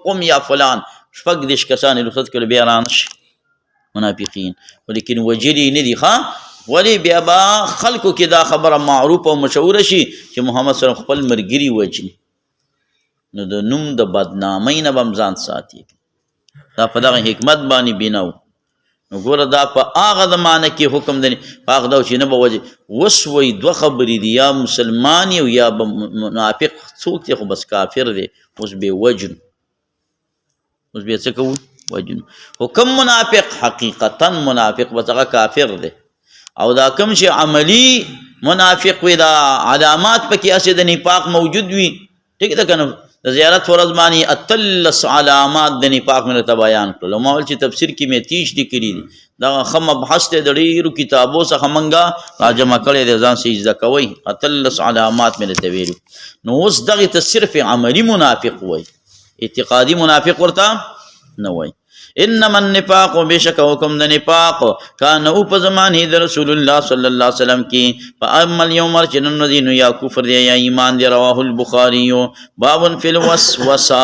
S1: قم یا فلان شپږ دیش کسان رخصت کړل بیا رانش منافقین ولیکن وجلی نه دي ښا ولی بیا با خلکو کې دا خبره معروف او مشهور شي چې محمد صلی الله علیه وسلم خپل مرګري وجني نو د نوم د بدنامۍ نه به هم ځان ساتي دا په دغه حکمت باندې بینو نو ګوره دا په هغه زمانه کې حکم دی په هغه ډول چې نه به وجې اوس وایي دوه خبرې دي یا مسلمان یو یا به منافق څوک دی خو بس کافر دی اوس به وجنو اوس بیا څه کوو وجنو حکم منافق حقیقتا منافق بس هغه کافر دی او دا کوم چې عملی منافق وي دا علامات پکې اسې د نفاق موجود وي ټیک ده کنه د زیارت فرض معنی اتلس علامات د نفاق مې ته بیان کړل ما ول چې تفسیر کې مې 30 لیکلي دي دا خم بحث ته د ډېرو کتابو څخه منګه راجمع کړی د ځان سې زده کوي اتلس علامات مې ته ویلو نو اوس دغه ته صرف عملی منافق وای اعتقادي منافق ورته نه وای انما النفاق بشک حکم د نفاق کان او په زمانه د رسول الله صلی الله علیه وسلم کې فاما اليوم جنن دین یا کفر دی یا ایمان دی رواه البخاری باب فی الوسوسه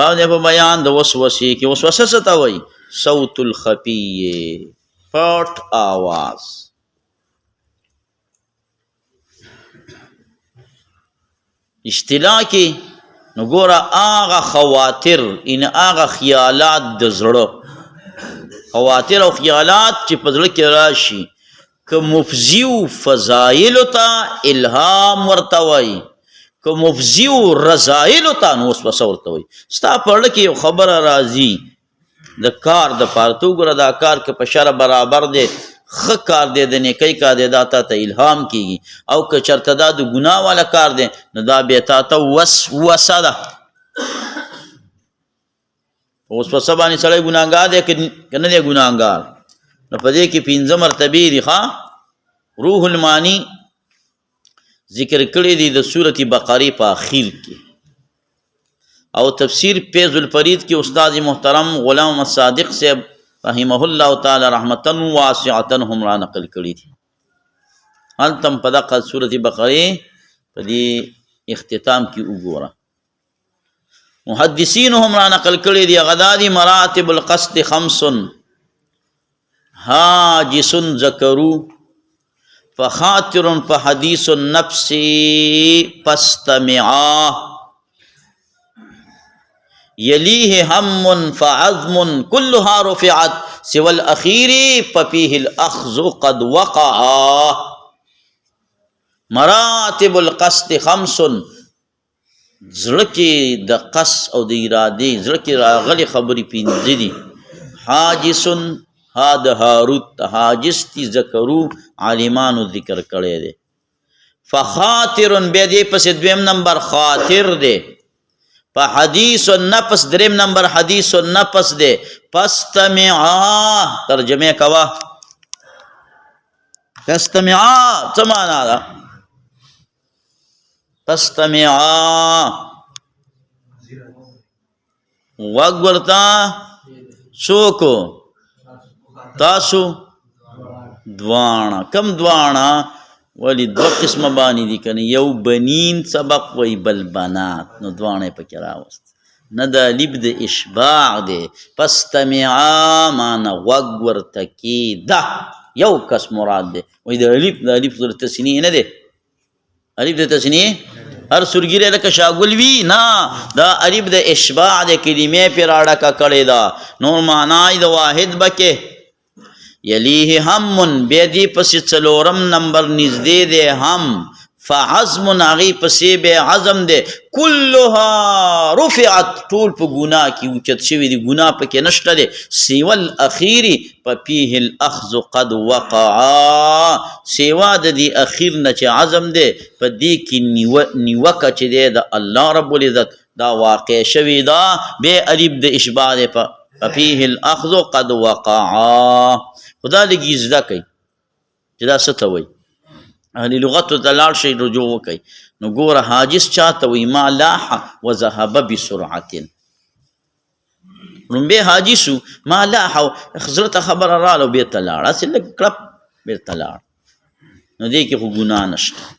S1: باب په بیان د وسوسې کې وسوسه څه ته وای صوت الخفی پټ आवाज اشتلا کې نو ګوره آغا خواطر ان آغا خیالات د زړه خواطر او خیالات چې په زړه کې راشي که مفزیو فضایلو ته الهام ورته وایي که مفزیو رضایلو ته نو وسوسه ورته وایي ستا په زړه کې یو خبره راځي د کار د پاره ته وګوره دا کار که په شرع برابر دی ښه کار دی د نیکۍ کار دی دا تا ته الهام کېږي او که چېرته دا د ګناه والا کار دی نو دا بیا تا ته وسوسه ده په وسوسه باندې سړی ګناهګار دی که نه دی ګناهګار نو په دې کې 5 مرتبې دي ښه روح المانی ذکر کړی دی د سورت بقرې په اخیر کې او تفسیر فیض الفرید کې استاد محترم غلام محمد صادق صاحب رحمه الله تعالی رحمتا واسعتا هم را نقل کړي دي هلتم په دغه سورت بقرې په دې اختتام کې وګوره محدثین هم را نقل کړي دي غدا دي مراتب القصد 5 حاجس ذکروا فخاطر فحديث النفس فاستمعا يليه هم فعظم كلها رفعت سوى الأخير ففيه الأخذ قد وقعا مراتب القصد 5 زړه کې د قص او د ارادې زړه کې راغلي خبرې 5 دي حاجس هاد هاروت حاجس تی ذکرو عالمانو ذکر کړي دي فخاطر بیا دې پس 2 نمبر خاطر دی په حدیث النفس 3 نمبر حدیث النفس دے پستمعا ترجمه کوا پستمعا سمانا دا پستمعا وگورتا سوکو تاسو دوانا کم دوانا ولی 2 قسم بانی دی کنی یو بنین سبق وی بل بنات نو دوانه پکی راوست ندا لب د اشباع دی پستمعا مانا وگور تکی دا یو کس مراد دی وی دا لب در تسنیه نده الف د تسنیه هر سرگیره لکه شاگل وی نا دا الف د اشباع دی کلمه پر آڑکا کڑی دا نور معنی دا واحد بکے یلیه همون بیدی پسی 4 نمبر نزدے دے هم فعظم آغی پسی بے عظم دے کلها رفعت طول پا گناہ کی اوچت شوی دی گناہ پا کے نشتا دے سیوال اخیری پا پیه الاخذ قد وقعا سیوا دا دی اخیر نچ عظم دے پا دی کی نیوکا چی دے دا اللہ رب العزت دا واقع شوی دا بے علیب دا اشباع دے پا پیه الاخذ قد وقعا خدا لگی ازده کئی چه دا ستا وی اهلی لغتو دلال شئی رجوع کئی نو گورا حاجس چاہتا وی ما لاح و ذهب بسرعت رنبے حاجسو ما لاح و خزرت خبر رالو بیتا لار اسی لگ کلپ بیتا لار نو دیکی خو گناہ نشتا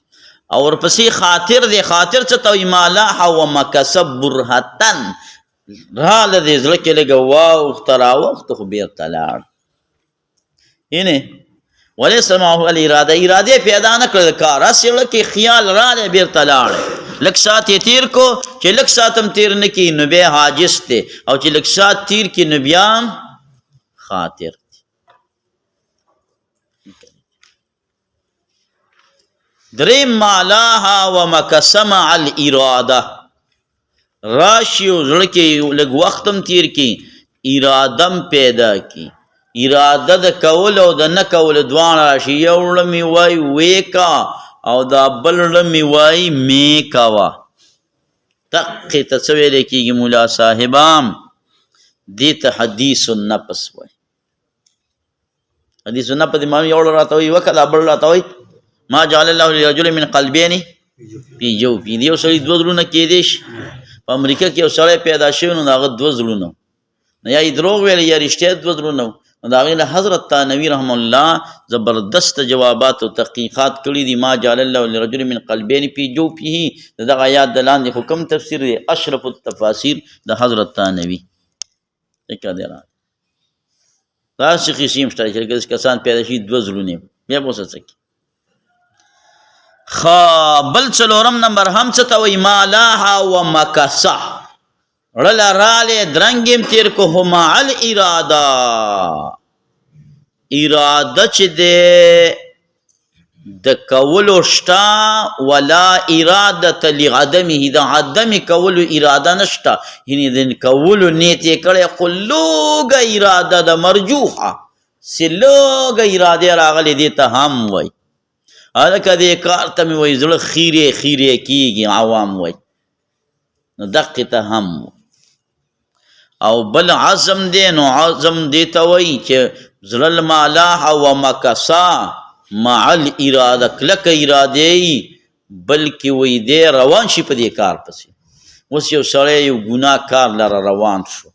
S1: اور پسی خاطر دے خاطر چاہتا وی ما لاح و مکسب برحتن رال دے زلکی لگا واو اخترا وقت خو بیتا لار اینه ولی سماحو ارادے پیدا نکل کار اسی لکی خیال را لے بیر تلاڑ لک ساتی تیر کو چی لک ساتم تیر نکی نبی حاجس تے او چی لک سات تیر کی نبیام خاطر دریم مالاها و مکسمع الارادہ راشی و زڑکی لگ وقتم تیر کی ارادم پیدا کی اراده د کول او د نه کول دواړه راشي یو ړمی وای ویکا او دا بل ړمی وای میکاوا تقی ته څه ویلی کېږي ملا صاحبام دې ته حدیث النفس وای حدیث النفس د معنی یو راته وایي وکه دا بل راته وایي ما جعل الله لرجل من قلبین فی جوفی د یو سړي دوه زړونه کیدی شي په امریکا کې یو سړی پیدا شوی نو د هغه دوه زړونه نو یا یې دروغ ویلی یا رښتیا دوه زړونه نو د هغې نه حضرت تانوي رحم الله زبردست جوابات او تحقیقات کړي دي ما جعل الله لرجل من قلبین فی جوفه د دغه آیات د لاندې خو کوم تفسیر دی اشرف التفاسیر د حضرت تانوي څه دی داسې قسم شته چې داسې کسان پیدا شي دوه زړونه بیا به اوس څه کوي بل څلورم نمبر هم څه ته وایي ما لاها و مکسه رله رالی درنګ یم تیر کو هو مع الاراده اراده چې دی د کولو شته ولا اراده لعدمه د عدم کولو اراده نشته یعنی د کولو نیت یې کړی خو لوږه اراده د مرجوحه چې لوږه اراده راغلی دې ته هم وایي هلکه دې کار ته مې وایي زړه خیرې خیرې کېږي عوام وایي نو دقې ته هم او بل عزم دی نو عزم دې ته وایي چې زړه المالاح و مکسا مع الاراده کلکه اراده بلکې وایي دی روان شي په دې کار پسې اوس یو سړی یو ګناه کار لره روان شو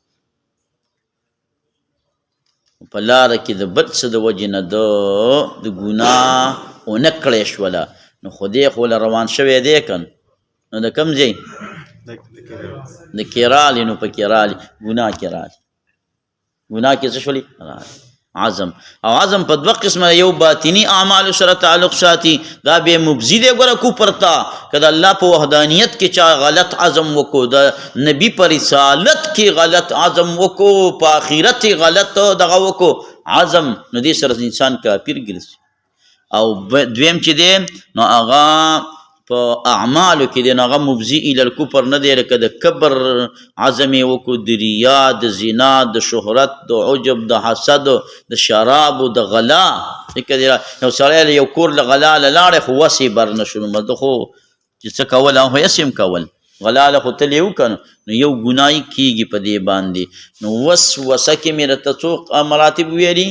S1: په لاره کې د بل څه د وجې نه د ګناه ونه کړی شوله نو خدای خو له روان شوی دی که نو د کوم ځای د کیرالي نو په کیرالي ګناه کې رالي ګناه کې څه شولي عزم او عزم په دوه قسمه یو باطنی اعمالو سره تعلق ساتي دا به مبزي دی ګوره کفر ته که د الله په وحدانیت کې چا غلط عزم وکړو د نبي په رسالت کې غلط عزم وکړو په آخرت غلط دغه وکړو عزم نو دې سره انسان کافر ګرځي او دویم چې دی نو هغه په اعمالو کې دی نو هغه مبزي الی الکفر نه دی لکه د کبر عزم یې وکړو د ریا د زنا د شهرت د عجب د حسد د شرابو د غلا یو سړی یو کور له غلا له لاړې خو وسې بر نه شو نو خو چې څه کول هغه هسې هم کول غلا له خو تل یې وکړه نو یو ګناه کېږي په دې باندې نو وسوسه کې مې راته څو مراتب ویلي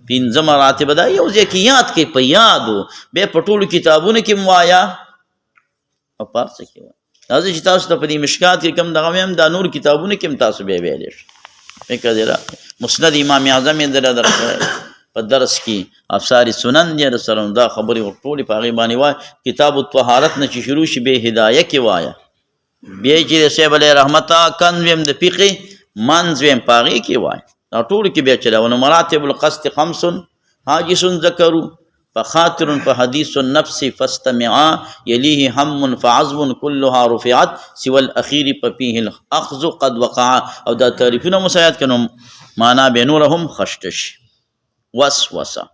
S1: پنځه مراتب دا یو ځای کې یاد کړئ په یادو بیا په ټولو کتابونو کې م وایه او په هر څه کې وایه دا چې تاسو ته په دې مشکات کې کوم دغه ویم دا نور کتابونو کې هم تاسو بیا ویلی شئ فکر دی را مسند امام اعظم یې دله درکړی په درس کې افسار سنن یې رسره دا خبرې ټولې په هغې باندې وایه کتاب الطهارت نه چې شروع شي بیا هدایه کې وایه بیا چې د صاحب علیه رحمته کنز ویم د فقې منځ ویم په هغې کې وایه دا ټول کې بیا چلاونه مراتب القصد خمس حاجس ذکروا فخاطر فحديث النفس فاستمعا يليه هم فعزم كلها رفعت سوى الاخير ففيه الاخذ قد وقع او دا تعریفونه مسایات کنو معنا به نورهم خشتش وسوسه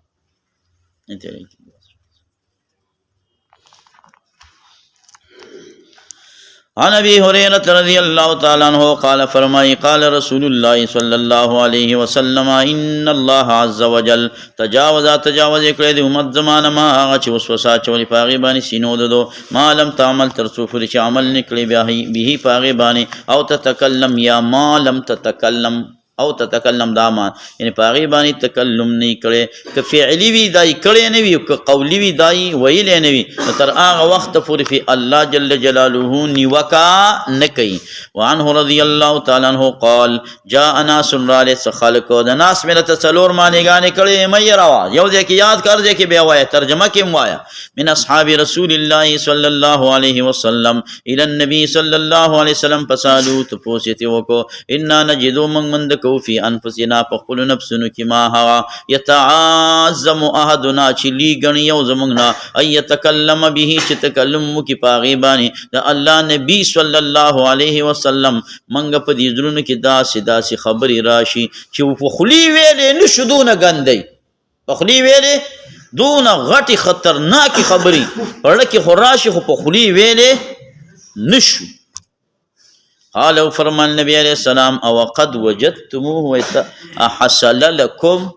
S1: عن ابي هريره رضي الله تعالى عنه قال فرمای قال رسول الله صلى الله عليه وسلم ان الله عز وجل تجاوز کړی د امت زمانه ما هغه چې وسوسه چولې په هغې باندې سینو ددو ما لم تعمل تر څو پورې چې عمل نه کړی به په هغې باندې او تتکلم یا ما لم تتکلم او تتکلم دا ما یعنی په هغې باندې تکلم نه کړی که فعلي وي دا یې کړی نه وي که قولي وي دا یې ویلی نه وي نو تر هغه وخته پورې فی الله جل جلاله نیوکه نه کوي وعنه رضی الله تعالی عنه قال جاء ناس رالی څه خلکو د ناس مې راته څلور معنیګانې کړې مه یې روه یو ځای کې یاد کړ ځای کې بیا وایه ترجمه کې هم وایه من اصحاب رسول الله صلی الله علیه وسلم الى النبي صلی الله علیه وسلم فسالو تپوس یې ترې وکړو انا نجدو موږ مند کو فی انفسنا په خپلو نفسونو کې ما هغه یتعظم احدنا چې لي ګڼي یو زموږ نه ان یتکلم به چې تکلم وکړي په هغې باندې د الله نبي صلی الله علیه وسلم موږ په دې زړونو کې داسې داسې خبرې راشي چې په خولې ویلې نه شو دونه ګندی په خولې ویلې دونه غټې خطرناکې خبرې په زړه کې خو راشي خو په خولې ویلې نه شو قال او فرمان نبی علیہ السلام او قد وجدتموه حصل لكم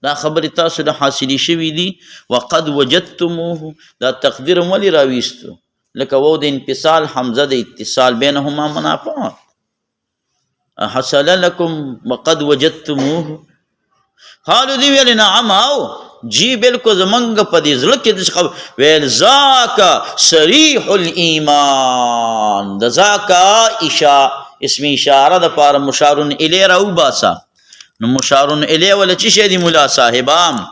S1: دا خبر تاسو د حاصلی شوی دی وقد وجدتموه دا تقدیر ولی راویستو لکه وو د انفصال حمزه د اتصال بینهما منافات حصل لكم وقد وجدتموه قالو دی ویل نعم او جی بالکل زمنګ په دې زړه کې د ویل ذاک صریح الایمان د ذاک اسم اشاره د پاره مشارون الی راو باسا نو مشارون الی ولا چی شه دی مولا صاحبام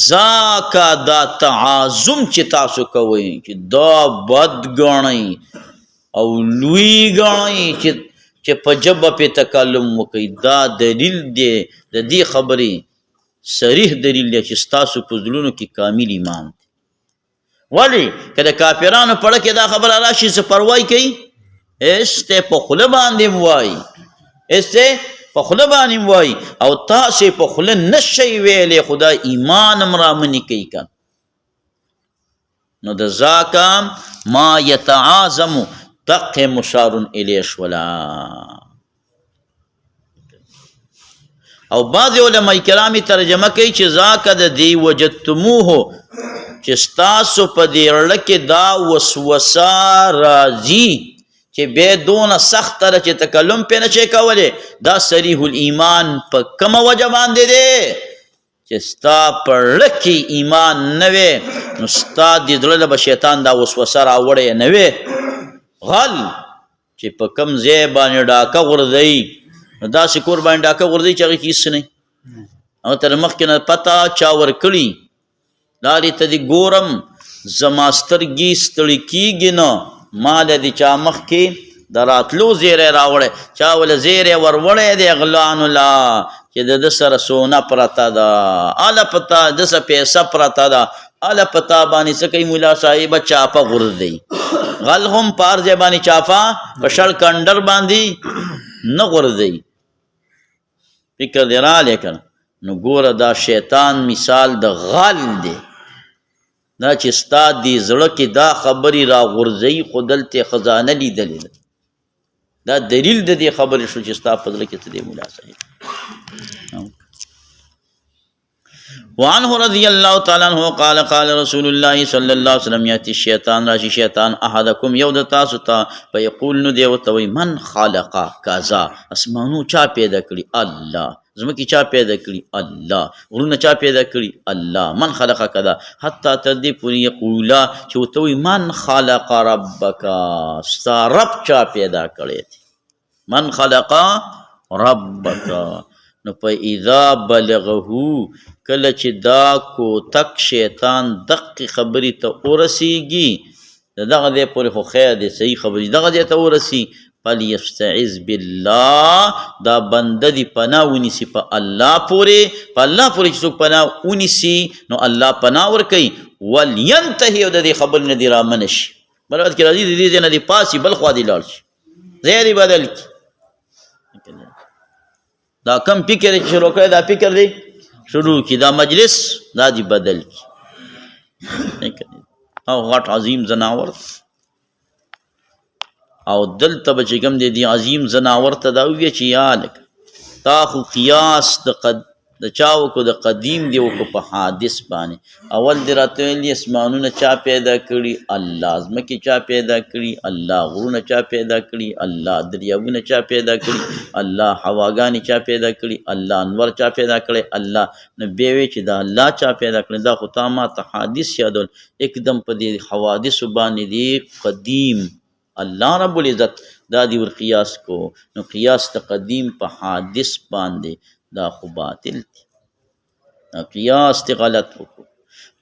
S1: ذاک دا تعاظم چې تاسو کوئ چې دا بد غنئ او لوی غنئ چې په جبه په تکلم وکي دا دلیل دی د دې خبرې صریح دلیل دی چې ستاسو په زړونو کې کامل ایمان دی ولی که د کافرانو پړه کې دا خبره راشي څه پروايي کوي استه په خوله باندې وایي استه په خوله باندې وایي او تاسې په خوله نشئ ویلی خدا ایمان هم رامنې کوي که نو د ذاکه ما یتعاظم دق مشارون الی شولا او بعض علماء کرامی ترجمه کوي چې ذاک د دی وجدتموه چې ستاسو په دې اړه کې دا وسوسه راځي چې بے دونه سخت تر چې تکلم پې نه شي کولی دا صریح الایمان په کومه وجه باندې دی چې ستا په اړه کې ایمان نه وی نو ستا د زړه به شیطان دا وسوسه راوړی نه وی غل چې په کم ځای باندې ډاکه غورځوي نو داسې کور باندې ډاکه غورځوي چې هغې کې هېڅ نه هغه تر مخکې نه پته چا ورکړي لارې ته دې ګورم زما سترګې ستړي کېږي نه ما له د چا مخکې د راتلو زیری راوړی چا ول زیری وروړی دی غلانو لا چې د ده سره سونه پرته ده هله پته د څه پیسه پرته ده هله پتا باندې څه کوي ملا صاحب چاپه غورځوي غل هم پار ځای باندې چاپه په شړ کنډر باندې نه غورځوي فکر دې رالی که نو ګوره دا شیطان مثال د غل دی دا چې ستا دې زړه کې دا خبرې راغورځوي خو دلته خزانه لیدلې ده دا دلیل د دې خبرې شو چې ستا په زړه کې څه دی ملا صاحب وعنه رضی اللہ تعالی عنہ قال قال رسول اللہ صلی اللہ علیہ وسلم یاتی الشیطان راشی شیطان احدکم یو د تاسو ته فیقول نو دی ورته وی من خالق کذا اسمانو چا پیدا کړي الله زمکی چا پیدا کړي الله غرونه چا پیدا کړي الله من خلق کذا حتی تر دې پورې یقولا چې ورته وی من خلق ربک ستا رب چا پیدا کړی من خلق ربک نو په اذا بلغه کله چې دا کوتک شیطان دقې خبرې ته ورسیږي دغه ځای پورې خو خیر دی صحیح خبرې دغه ځای ته ورسي فلیستعذ بالله دا بنده دی پناه ونیسي په الله پورې په الله پورې چې څوک پناه ونیسي نو الله پناه ورکوي ولینتهي او د دې خبرې نه دې رامنه شي بل وخت کې راځي د دې ځای نه دې پاسي بل خوا دې لاړ شي ځای دې بدل کړي دا کم فکر چې شروع کړی دا فکر دی شروع کی دا مجلس دا دی بدل کی او غټ عظیم زناور او دلته به چې کوم دی عظیم زناور ته دا وویه چې یا لکه تا خو قیاس د چا وکړو د قدیم دی وکړو په حادث باندې اول دی راته ویلي اسمانونه چا پیدا کړي الله ځمکې چا پیدا کړي الله غرونه چا پیدا کړي الله دریابونه چا پیدا کړي الله هواګانې چا پیدا کړي الله انور چا پیدا کړی الله نو بیا وی چې دا الله چا پیدا کړي دا خو تا ما ته حادث یادول اکدم په دې حوادثو باندې دی قدیم الله رب العزت دا دی ور قیاس کو نو قیاس ته قدیم په حادث باندې دا خو باطل دی قیاس تی غلط وکو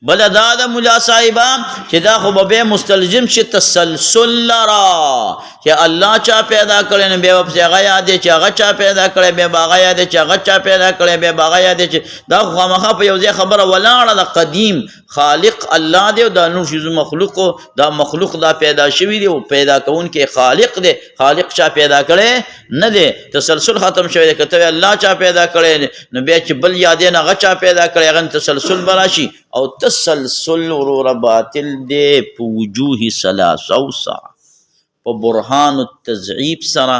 S1: بل دا دا ملا صاحبہ چې دا خو به مستلزم شي تسلسل لرا چې الله چا پیدا کړي نه بیا په هغه یاد چې هغه چا پیدا کړي بیا هغه یاد چې هغه چا پیدا کړي بیا هغه یاد چې دا خو مخه په یو ځای خبره ولاړه د قدیم خالق الله دی او دا نور شی مخلوق دا مخلوق دا پیدا شوی دی او پیدا کون کې خالق دی خالق چا پیدا کړي نه دی تسلسل ختم شوی دی کته الله چا پیدا کړي نو بیا چې بل یاد نه هغه چا پیدا کړي هغه تسلسل براشي او تسلسل ورور باطل دی په وجوه ثلاثه په برهان التضعیف سره،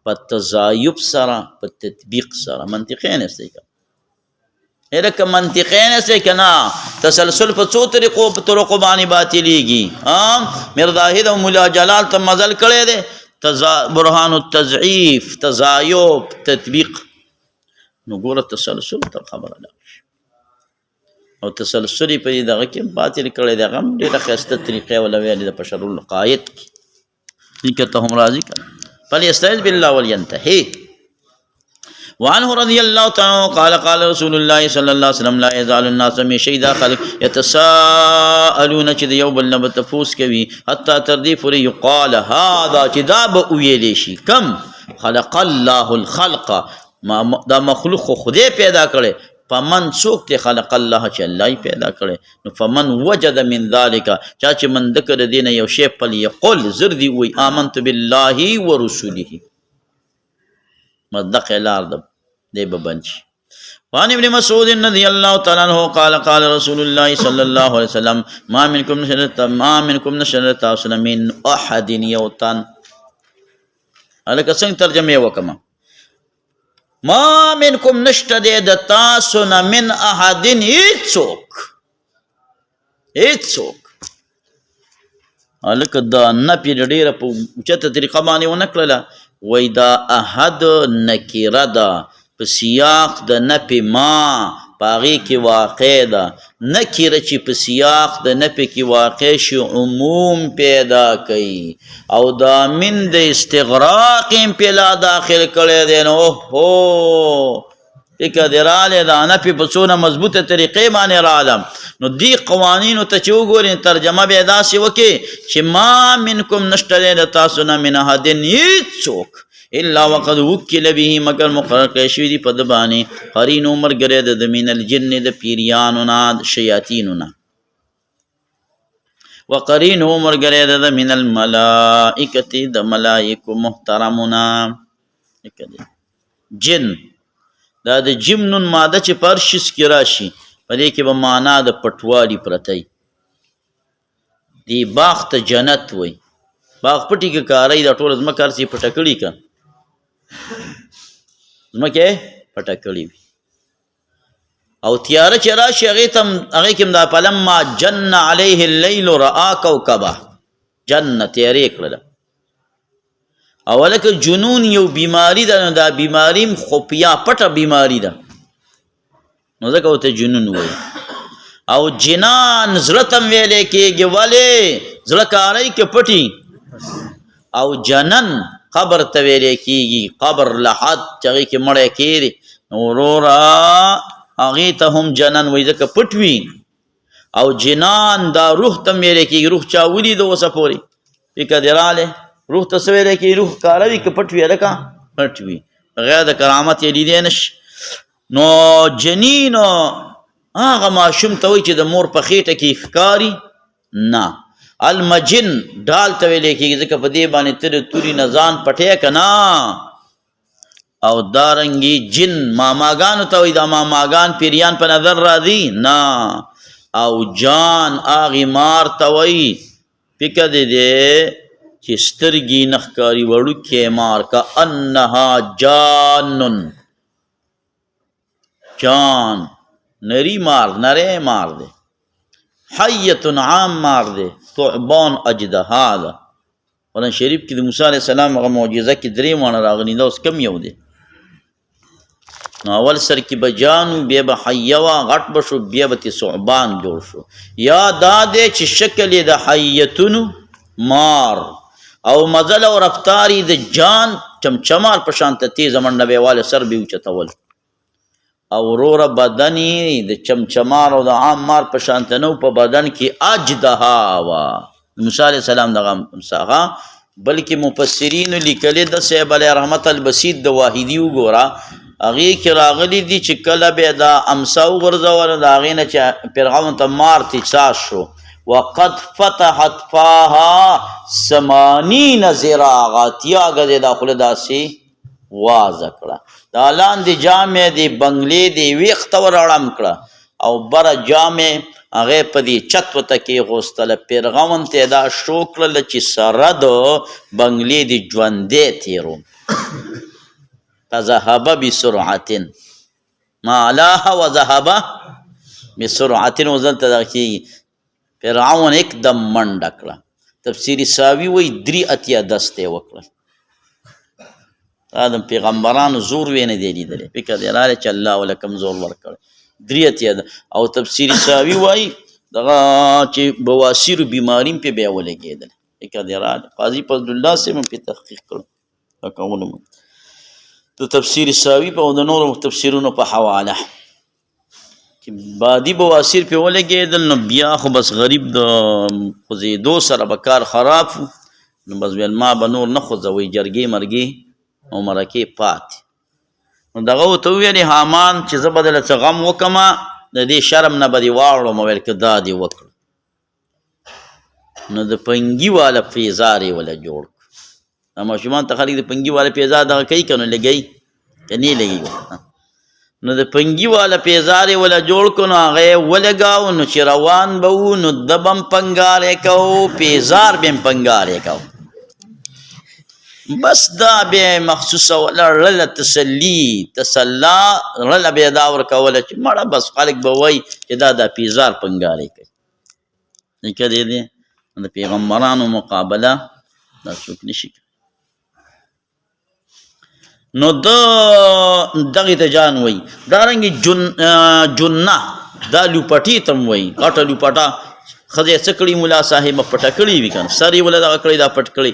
S1: په تزایب سره، په تطبیق سره. منطقین استی که لکه منطقین استی که نه تسلسل په څو طریقو باندې باطلیږي. مرداهد او ملا جلال ته مزل کړی دی، برهان التضعیف، تزایب، تطبیق. نو ګوره تسلسل ته خبره ده او تسلسل یې په دې دغه کې باطل کړی دی. هغه هم ډېره ښایسته طریقې وله ویلې ده په شرح العقاید کې. دې که ته هم راضي که فلیستعذ بالله ولینتهي. وعنه رضی اللہ تعالی قال قال رسول الله صلی اللہ علیہ وسلم لا یزال الناس من شیدا خلق یتساءلون چې د یو بل نه به تپوس کوي حتی تر دې پورې یقال هذا چې دا به ویلی شي کم خلق الله الخلق دا مخلوق خو خدای پیدا کړی. فمن څوک دی خلق الله چې الله یې پیدا کړی. نو فمن وجد من ذلک چا چې منده که د دې نه یو شی فلیقل زر دي وی آمنت بالله ورسوله. مصدق لار ده دی به بند شي. وعن ابن مسعود رضی اللہ تعالی عنہ قال قال رسول الله صلی اللہ علیہ وسلم ما منکم نشر تاسو من احد یو تن. هلکه څنګه ترجمه وکړم؟ ما منکم نشته دی د تاسو نه من احد هیڅوک هیڅوک. هلکه دا نفي ډېره په اوچته طریقه باندې ونه کړله. وایي دا احد نکیره ده په سیاق د نفي ما په هغې کې واقع ده. نکیره چې په سیاق د نفي کې واقع شي عموم پیدا کوي او دا من د استغراق هم پې لا داخل کړی دی. نو اوهو فکر دې رالی دا نفي په څونه مضبوطه طریقې باندې رالم. نو دې قوانینو ته چې وګورئ ترجمه به یې داسې وکړي چې ما منکم نشته دی د تاسو نه من احدن هېڅوک الا وقد وکل به مگر مقرر کړی شوي دي په ده باندې قرین ملګری د من الجن د پیریانو نه د شیاطینو نه وقرین ملګری د من الملائکة د ملائکو محترمو نه. جن دا د جمنون ماده چې په هر شیز کې راشي په دې کې به معنا د پټوالي پرتی. دی باغ ته جنت وی. باغ پټي کې کاری دا ټوله ځمکه هر څه یې پټه کړي که ځمکه یې پټه کړې وي او تیاره چې راشي هغې کې هم دا فلما جن علیه اللیل رآ کوکبه جنه تیارې کړله. او لکه جنون یو بیماری ده. نو دا بیماری هم خفیا پټه بیماری ده نو ځکه ورته جنون وایي. او جنان زړه ته هم ویلی کېږي. ولې زړه کاری کې پټي. او جنن قبر ته ویلی کېږي. قبر لحد چې هغې کې مړی کېږي نو وروره هغې ته هم جنن وایي ځکه پټ وي. او جنان دا روح ته هم ویلی کېږي. روح چا ولید اوسه پورې فکر دې رالی روح ته څه ویلی کېږي؟ روح ښکاره وي که پټ وي؟ هلکه پټ وي بغیر د کرامت یې لیدی نشي. نو جنین هغه ماشوم ته وایي چې د مور په خېټه کې ښکاري نه. المجن ډال ته ویلی کېږي ځکه په دې باندې ته د توري نه ځان پټی که نه. او دارنګې جن ماماګانو ته وایي دا ماماګان پیریان په نظر راځي نه. او جان هغې مار ته وایي فکر دې دی چې سترګې نه ښکاري وړوکی مار که انها جانن. جان نری مار نری مار دی. حیتن عام مار دی. ثعبان اجدها ده. قرآن شریف کې د موسی علیه السلام هغه معجزه کې درې ماڼه راغلي. دا اوس کم یو دی. نو اول سر کې به جانو بیا به حیه وه غټ به شو بیا به ثعبان جوړ شو. یا دا دی چې شکل یې د حیتونو مار او مزل او رفتاری د جان چمچمار په شان ته تیزه منډه به یې والی سر به یې اوچتول. او وروره بدن یې د چمچمار او د عام مار په شان ته نه په بدن کې اجدها وه. موسی علیه السلام دغه هغه بلکې مفسرینو لیکلي د صاحب علیه رحمت البسیط د واحدي وګوره هغې کې راغلي دي چې کله به دا امسا وغورځوله د هغې نه چې فرعون ته مار تجساس شو. وقد فتحت فاها 80 ذراعا 80 غځې دا خوله داسې وازه کړه. دا لاندې جامې دې بنګلې دې ویښته ور اړم کړه. او بره جامې هغې په دې چت ورته کېغوستله. پیرغون ته یې دا شو کړله چې سره د بنګلې د ژوندی تېرو فذهب بسرعة ما علاها وذهب بسرعة وزلته دغه کېږي. فرعون اکدم منډه کړه. تفسیري ساوي وایي 3 دست یې وکړل. دا د پیغمبرانو زور وی نه دی لیدلی. فکر دی راغلی چې الله وله کوم زور ورکړی. 3 او تفسیري ساوي وایي دغه چې بواسیرو بیماري هم پې بیا ولګېدل. فکر دی راغلی. قاضي فضلالله صاحب هم پې تحقیق کړو. د تفسیر ساوي په د نورو تفسیرونو په حواله چې بادي بواسیر پې ولګېدل نو بیا خو بس غریب د خوځېدو سره به کار خراب شو نو بس ویل ما به نور نه خوځوئ جرګې مرګې او مرکې پاتې. نو دغه ورته وویلې حامان چې زه به دله څه غم وکړمه د دې شرم نه به دې واړوم. ویل که دا دې وکړو نو د پنګي والا پیزار یې وله جوړ کړو. ماشومان ته خلک د پنګي والا پیزار دغه کوي که نو لګوي که نه لګي. نو د پنګي والا پیزار یې وله جوړ کړو نو هغه یې ولګاو نو چې روان به وو نو ده به هم پنګار یې کوو پیزار به هم پنګار یې کوو. بس دا بیا مخصوصه وله رله تسلا رله بیا دا ورکوله چې مړه بس خلک به وایي چې دا پیزار پنګار یې کوي. که دی دی د پیغمبرانو مقابله دا څوک نشي کوي. نو دغې ته جان وایي. دارنګې جنه دا لوپټې ته هم وایي. غټه لوپټه ښځه یې څه کړي ملا صاحب پټه کړې وي که نه سر یې ولې دغه کړی دا پټ کړی.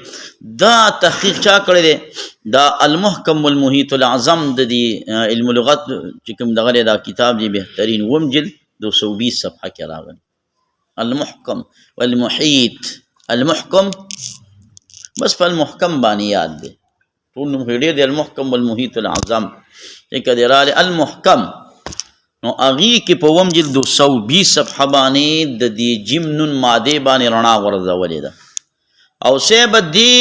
S1: دا تحقیق چا کړی دی؟ دا المحکم والمحیط العظم د دې علم لغت چې کوم دغه دی دا کتاب دی بهترین 2 جلد 220 صفحه کې راغلی. المحکم والمحیط. المحکم بس په المحکم باندې یاد دی. ټول نوم ډېر دی المحکم والمحیط العظم. که دی راغلی المحکم نو هغې کې په 2 جلد 220 صفحه باندې د دې جیم نون مادې باندې رڼا غورځولې ده. او صاحب دې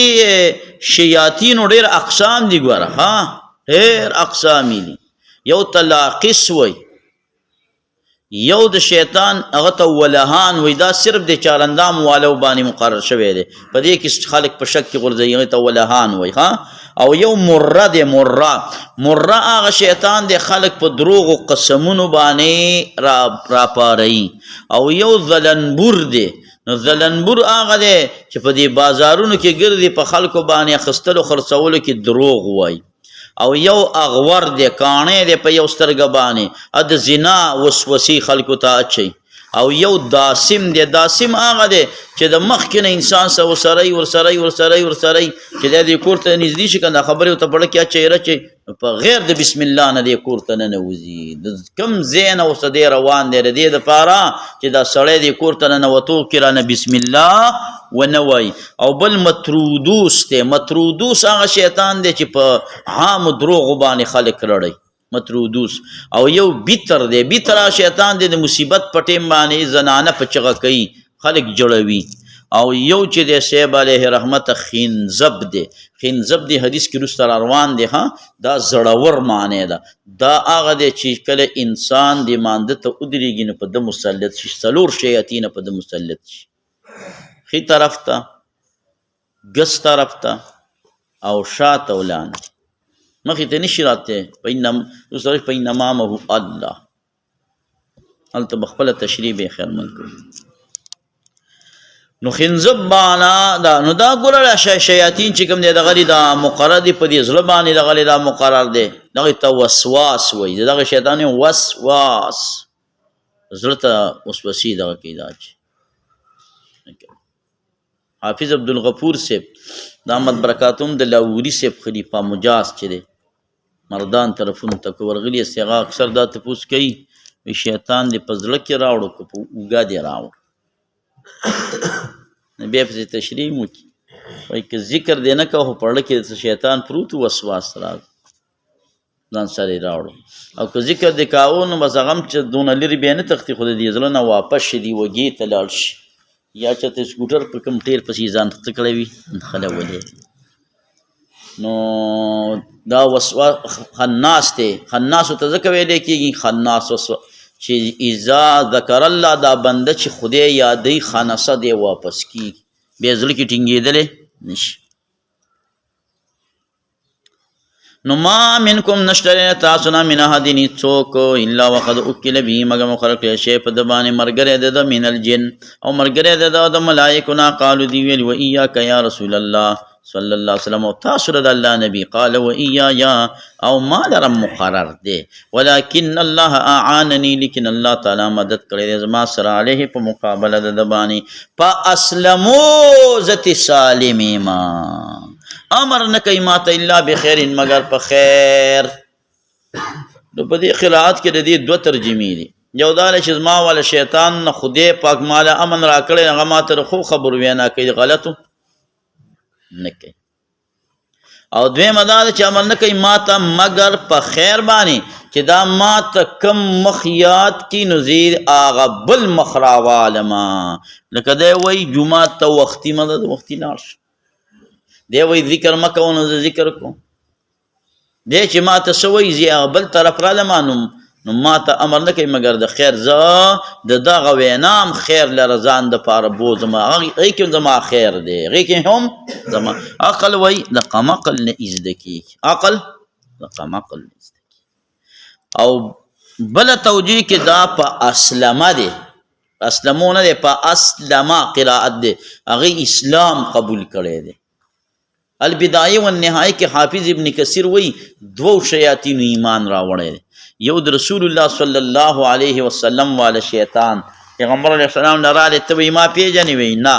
S1: شیاطینو ډېر اقسام دي ګوره ها ډېر اقسام دي. یو ته لاقص وایي یو د شیطان هغه ته ولهان وایي. دا صرف د چارندام والو باندې مقرر شوی دی. په دې کې خلک په شک کې غورځوي هغې ته ولهان وایي ها. او یو مره دی مره هغه شیطان دی خلک په دروغو قسمونو باندې راپاروي. او یو زلنبور دی. نو زلنبور هغه دی چې په دې بازارونو کې ګرځي په خلکو باندې اخیستلو خرڅولو کې دروغ وایي. او یو اغور دی کاڼی دی په یو سترګه باندې د زنا وسوسې خلکو ته اچوي. او یو داسم دی. داسم هغه دی چې د مخکې نه انسان سره ورسره چې دی دې کور ته نږدې شي که دا خبرې ورته په زړه کې اچوي رچوي په غیر د بسم الله نه دې کور ته ننوځي. د کوم ځای نه ورته دی روان دی د دې دپاره چې دا سړی دې کور ته ننوتو کې رانه بسم الله ونه وایي. او بل مترودوس دی. مترودوس هغه شیطان دی چې په عامو دروغو باندې خلک رړی مترودوس. او یو بیتر دی. بیتر شیطان دی د مصیبت په ټیم باندې زنانه په چغه کوي خلک جوړوي. او یو چې دی صاحب علیه رحمت خنزب دی. خنزب دی حدیث کې وروسته را روان دی ها. دا زړور معنی ده. دا هغه دی چې کله انسان د مانده ته ودرېږي نو په ده مسلط شي 4 شیاطینه په ده مسلط شي. ښي طرف ته ګس طرف ته او شاته ولاندې مخې ته نشي راتلی. فإنما الله هلته به خپله تشریح به خیرمن کړو. نو خنزب بانا دا نو دا ګوره شیاطین چې کوم دی دغه دا مقرر دی په دې زړه باندې دغه دا مقرر دی. دغې ته وسواس وایي. دغه شیطان وسواس زړه ته وسوسې دغه کوي. دا چې حافظ عبدالغفور صاحب د احمد برکاتوم د لاهوري صاحب خلیفه مجاز چې دی مردان طرفونو ته که ورغلي است هغه اکثر دا تپوس کوي وایي شیطان دې په زړه کې راوړو که په اوږه دې راوړو. بیا پسې تشریح م وکړي وایي که ذکر دې نه کوه خو په زړه کې شیطان پروت وسواس راځي ځان سره یې راوړو. او که ذکر دې کاوه نو بس هغه هم چې دونه لرې بیا نه تښتي خو د دې زړه نه واپس شي دې وږې ته لاړ شي یا چېرته سکوټر په کوم ټیر پسې ځان څه کړی وي خلولې. نو دا وسواس خناس دی. خناسو ته ځکه ویلی کېږي خناس چې اذا ذکر الله دا بنده چې خدای یادی خانسه دی واپس کی بیا زړه کې ټینګېدلی نشي. نو ما منکم نشته تاسو نه من احدین څوک الا وقد اکل به مگر مخرق کړی شی په د باندې مرګری د ده من الجن او مرګری د ده د ملایکو نه قالو دی ویل و ایاک یا رسول الله صلی الله علیه وسلم او تاسو د الله نبی قال و ایا او ما لرم مقرر دی ولکن الله اعاننی لیکن الله تعالی مدد کړی دی زما سره علیه په مقابله د ده باندې فاسلموا ذات سالمی ما امر نه کوي ماته الا بخیر مگر په خیر. نو په دې قرات کې د دې دوه ترجمې دي. یو دا چې زما والا شیطان نه خدای پاک مالا امن را کړی هغه ماته خو خبر وینا کوي غلطو نه کوي. او دویمه دا چې عمل نه کوي ماته مگر په خیر باندې چې دا ماته کم مخیات کی نظیر آغا بل مخراوالما لکه دی وی جمعات تا وقتی مدد وقتی نارش دی وی ذکر مکو نو ذکر کو دی چې ماته سوی زی آغا بل طرف را لما نو ماته امر نه کوي مگر د خیر زه د دغه وینام خیر لرزان د پاره بوزما هغې کې زما خیر دی هغې کې هم زما عقل وی د قمقل نه ازده کېږي عقل د قمقل نه ازده کېږي. او بله توجیه کې دا په اسلمه دی اسلمو نه دی په اسلمه قرائت دی هغې اسلام قبول کړی دی. البدایه والنهایه کې حافظ ابن کثیر وی دو شیاطینو ایمان راوړی دی. یو د رسول الله صلی الله علیه وسلم والا شیطان پیغمبر علیه السلام نه رالی ته وی ما پیژنې وی نه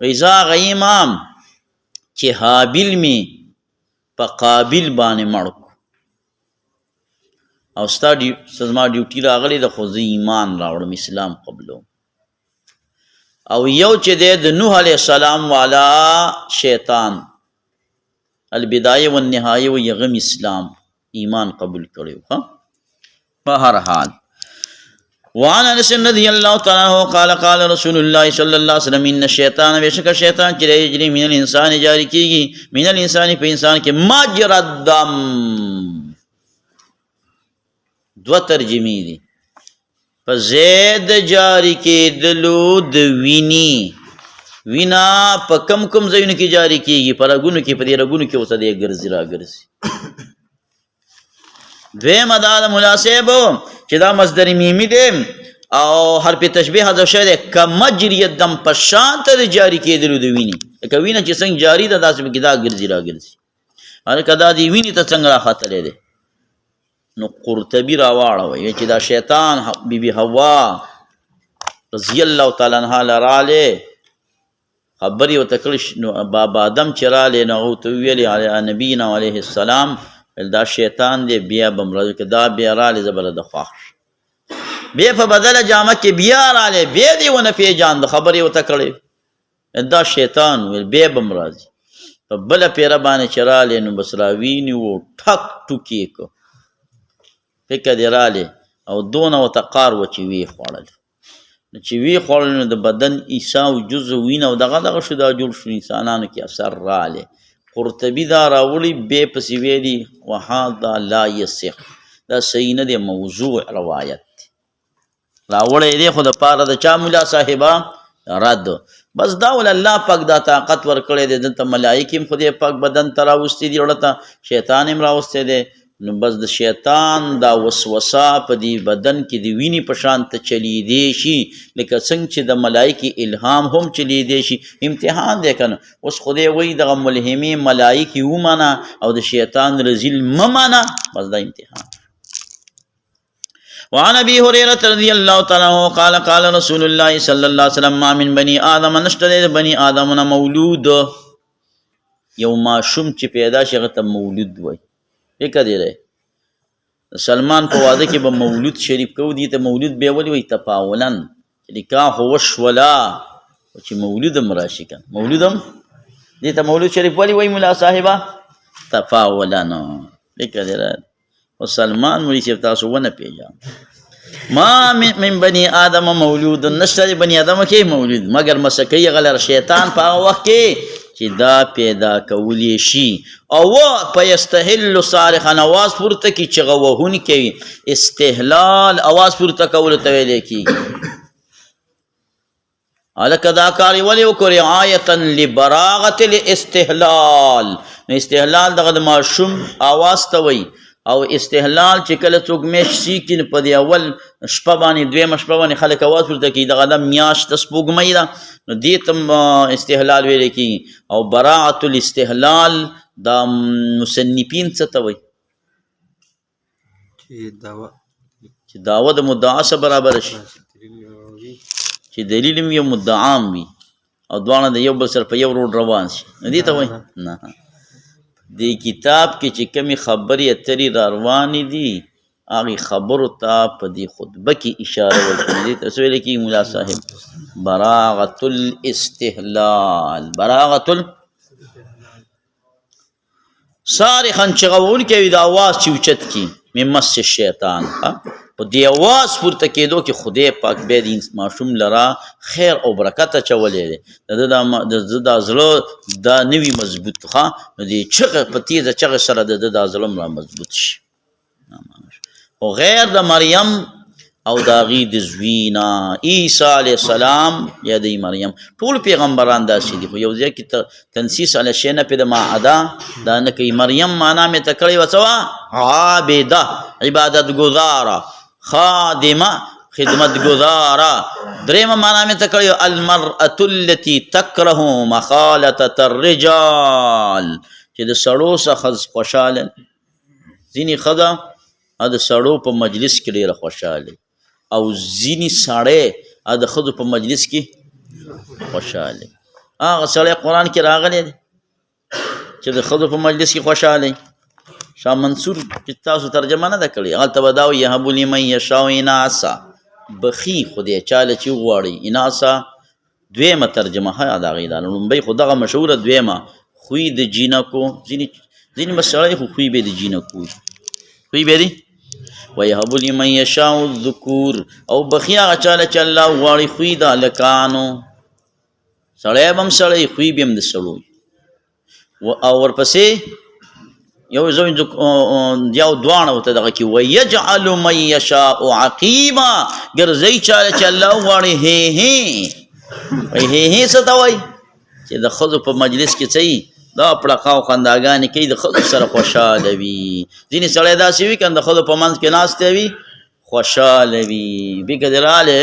S1: وی زه هغه امام چې حابیل مې په قابل باندې مړ کړو او ستا زما ډیوټي راغلی ده خو زه ایمان راوړم اسلام قبلوم. او یو چې دی د نوح علیه السلام والا شیطان البدایه والنهایه وی هغه اسلام ایمان قبول کړی ها. بهر حال وعن انس رضی الله تعالی عنہ قال قال رسول الله صلی الله علیه وسلم ان الشیطان بشک شیطان چې یجری من الانسان جاری کیږي من الانسان په انسان کې مجرى الدم. دو ترجمې دي په زید جاری کېدلو د ویني وینا په کم کم ځایونو کې جاری کیږي په رګونو کې په دې رګونو کې اوسه دی ګرځي را ګرځي. دویم دا د مناسب چې دا مصدر میمی دی او حرف تشبیه حذف شوی دی کمجری الدم په شان ته جاری کېدلو د وینې لکه وینه چې څنګه جاری ده داسې پکې دا ګرځي را ګرځي هلکه دا د وینې ته څنګه راختلی دی. نو قرطبي راواړوی چې دا شیطان بیبي حوا رضی الله تعالی عنها لرالی خبرې ورته کړې نو بابا آدم چې رالی نو هغه ورته وویلې علی نبینا علیه السلام دا شیطان دی بیا بمرض که دا بیا رالی زبر د خواخ بیا په بدله جامه کې بیا رالی بیا دی ونه پیژاند خبرې ورته کړې دا شیطان ویل بیا بمرض په بله پیره باندې چې رالی نو بس راویني و ټک ټوکې کو فکر دی رالی او دونه ورته قار و چې ویې خوړل نو چې ویې خوړل نو د بدن عیسا و جز و وینه او دغه شو دا جوړ شو انسانانو کې اثر رالی. قرطبی دا راولی بے پسی ویلی وحادا لا یصح دا صحیح نه دی موضوع روایت راولی دی خود پاره د چا مولا صاحبا رد بس دا ول الله پاک دا طاقت ور کړی دی دلته ملائکه خدای پاک بدن ته راوستی دی ورته شیطان هم راوستی دی نو بس د شیطان دا وسوسه په دې بدن کې د وینې په شان ته چلیدی شي لکه څنګه چې د ملایکې الهام هم چلیدی شي امتحان دی که نه. اوس خدای وایي دغه ملهمې ملایکې ومنه او د شیطان رذیل مه منه بس دا امتحان. وعن ابي هريره رضي الله تعالى عنه قال قال رسول الله صلى الله عليه وسلم ما من بني ادم نشته بني ادم مولود یو ماشوم چې پیدا شي هغه ته مولود وایي. فکر دی رہے سلمان په واده کې به مولود شریف کو دي ته مولود به ولي وي تفاولن نکاح وشولا چې مولودم راشي کنه مولودم دي ته مولود شریف ولي وي مولا صاحبہ تفاولن. فکر دی رہے او سلمان مولوی صاحب تاسو ونه پیژاند ما من بني آدم مولود نشته بني آدم کې مولود مگر مسکی غلر شیطان په وخت کې چې دا پیدا کولی شي او په یستهل صارخا اواز پورته کی چغه وهونکی استهلال اواز پورته کول ته ویل کیږي الک دا کاری ولی وکړي آیتا لبراغت الاستهلال استهلال دغه ماشوم آواز ته وی او استهلال چې کله څوک میش سی کین په دی اول شپه باندې دویم شپه باندې خلک آواز ورته کی دغه د میاش تسپوږمۍ ده نو دې تم استهلال ویل کی او براعت الاستهلال دا مصنفین څه ته وی چې دعوه د مدعا سره برابر شي چې دلیل یې مدعام وي او دواړه د یو بل سره په یو روډ روان شي نو دې ته وایي نه دې کتاب کې چې کومې خبرې اترې را روانې دي هغې خبرو ته په دې خطبه کې اشاره ورکړي دې ته څه ویل کېږي ملا صاحب براغت الاستهلال براغت صارخا چغوونکی وي د اواز چې اوچت کي من مس شیطان په دې اواز پورته کېدو کې خدای پاک بیا د ماشوم لرا خیر او برکت اچولی دی د دا زړه دا نوي مضبوط ښه نو د چغې په تیزه چغې سره د دا زړه هم را مضبوط شي خو غیر د مریم او د هغې د زوی نه عیسی علیه السلام یا د مریم ټول پیغمبران داسې دي خو یو ځای کې تنسیس علی شی نه پې د معده دا نه کوي مریم معنا مې ته کړې وه څه وه عابده عبادت ګزاره خادمه خدمت گزارا دریم معنی میں تکڑیو المرأة التي تکره مخالطة الرجال چې د سړو څخه خوشحاله ځینې ښځه د سړو په مجلس کې ډېره خوشحاله او ځینې سړی د ښځو په مجلس کې خوشحاله هغه سړی قرآن کې راغلی دی چې د ښځو په مجلس کې خوشحاله شاه منصور چې تاسو ترجمه نه ده کړې هلته به دا وایي یهب لمن یشاء اناثا بخي خدای چاله چې وغواړي اناثا دویمه ترجمه ښه د هغې ده لومبۍ خو دغه مشهوره دویمه خوی د جینکو ځینې مسړی خو خوی به د جینکو خوی به دی ویهب لمن یشاء الذکور او بخي هغه چاله چې الله وغواړي خوی د هلکانو سړی به هم سړی خوی به هم د سړو او ورپسې یو زوی یو دواړه ورته دغه کې ویجعل من یشاء عقیما ګرځوي چاله چې الله وغواړي هې هې هې هې څه ته وایي چې د ښځو په مجلس کې څه دا پړقا او خنداګانې کوي د ښځو سره خوشحاله وي ځینې سړی داسې وي که د ښځو په منځ کې ناستی وي خوشحاله وي بېکه دې راغلی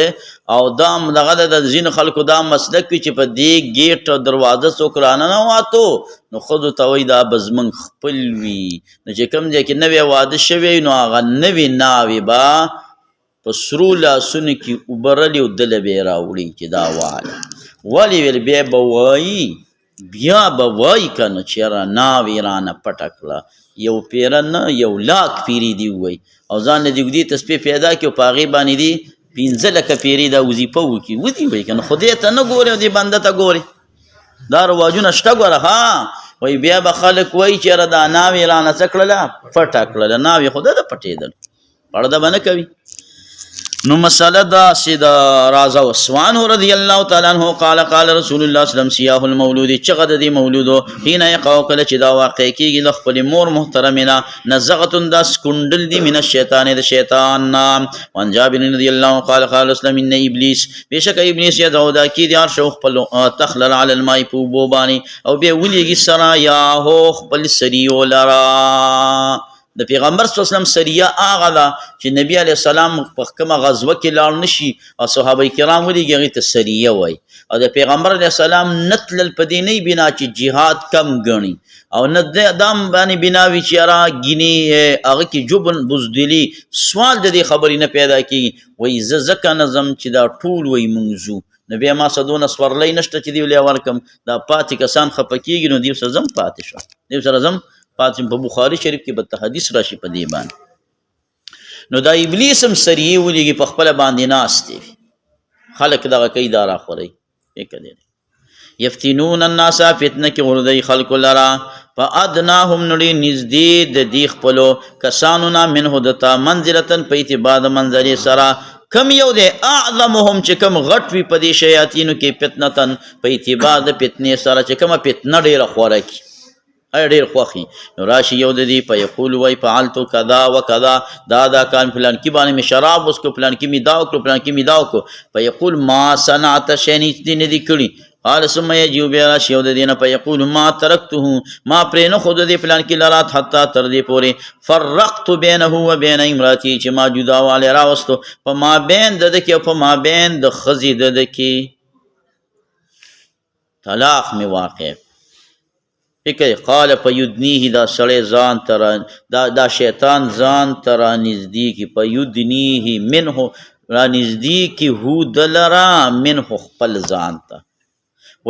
S1: او دا دغه د ځینو خلکو دا مسلک وي چې په دې ګیټ او دروازه څوک راننواتو نو ښځو ته وایي دا به زموږ خپل وي نو چې کوم ځای کې نوی واده شوی نو هغه نوې ناوې به په سرو لاسونو کې اوبه رلي او دله به یې راوړي چې دا واله ولې ویل بیا به وایي که نه چې یاره ناوې رانه پټه کړه یو پیره نه یو لاک پیرې دې ووایي او ځان له دې اوږدې تسبیح پیدا کړي او په هغې باندې دې 15 لکه پیرې دا وظیفه وکړي ودې وایي که نه خدای ته نه ګورې او دې بنده ته ګورې دا رواجونه شته ګوره ها وایي بیا به خلک وایي چې یاره دا ناوې رانه څه کړله پټه کړله ناوې خو ده پټېدل پړده به نه کوي نو مسئله داسې ده راځه وسوانه رضی الله تعالی عنه قال قال رسول الله صلی الله علیه وسلم سیاه المولود چغه د دې مولودو حين یقع کله چې دا واقع کېږي د خپل مور محترمه نه نزغه دا سکندل دی من الشیطان د شیطان وان جابر رضی الله قال قال اسلام ان ابلیس بشک ابلیس یدعو دا کی دي ارشو خپل تخلل علی الماء په بوبانی او به ولېږي سرا یا هو خپل سریو لرا د پیغمبر صلی الله علیه وسلم سریه هغه ده چې نبی علیه السلام په کومه غزوه کې لاړ نشي او صحابه کرام ولېږي هغې ته سریه وایي او د پیغمبر علیه السلام نه تلل په دې نه بنا چې جهاد کم ګڼي او نه دام باندې بنا وي چې یاره ګینې هغه کې جبن بزدلي سوال د دې خبرې نه پیدا کېږي وایي زه ځکه نه ځم چې دا ټول وایي موږ ځو نو بیا ما څه دونه سورلی نشته چې دې ولې ورکم دا پاتې کسان خفه کېږي نو دې سره ځم پاتې شوه دې سره ځم په بخاری شریف کې به حدیث راشي په دې باندې نو دا ابلیس هم سریې ولېږي په خپله باندې ناست دی خلک دغه کوي دا راخورئ یفتنون الناس فتنه کې غورځوي خلکو لره فادناهم نو ډېر نږدې د دې خپلو کسانو نه منه دته منزلتن په اعتبار د منزلې سره کم یو دی اعظمهم چې کم غټ وي په دې شیاطینو کې فتنتن په اعتبار د فتنې سره چې کومه فتنه ډېره خوره کي ډېر خوښي نو راشي یو د دې په یقول وای فعلتو کذا و کذا دا کان فلان کې باندې مې شراب وسکو فلان کې مې دا وکړو فلان کې مې دا وکړو په یقول ما صنعت شیئا هیڅ دې نه دي کړي قال ثم یجیو بیا راشي یو د دې نه په یقول ما ترکته ما پرې نه ښود دې فلان کې لرات حتی تر دې پورې فرقت بینه و بین امراتی چې ما جداوالی راوستو په مابین د ده کې او په مابین د ښځې د ده کې طلاق مې واقع فکر قال فیدنیه دا سړی ځان ته دا شیطان ځان ته رانږدې کي فیدنیه منه رانږدې کي هو ده لره منه خپل ځان ته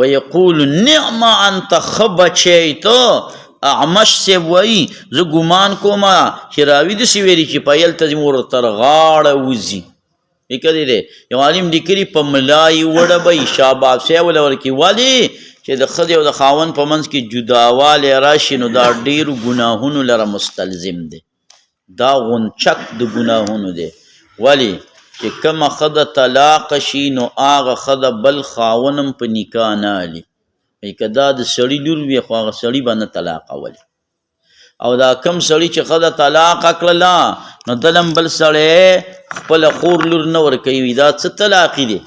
S1: ویقول نعم انت ښه بچی ته اعمش صاحب وایي زه ګمان کومه چې راوي داسې ویلي چې پیل ته زموږ ورته غاړه وځي فکر دی یو عالم لیکلي په ملا یې وډبئ شاباب صاحب وله ورکړي ولې چې د ښځې او د خاوند په منځ کې جداوالی راشي نو دا ډېرو ګناهونو لره مستلزم دی دا غونچک د ګناهونو دی ولې چې کومه ښځه طلاقه شي نو هغه ښځه بل خاوند هم په نکاح نه هلي که دا د سړي لور وي خو هغه سړي به نه طلاقولی او دا کم سړي چې ښځه طلاقه کړله نو دل هم بل سړی خپله خور لور نه ورکوي دا څه طلاقي دی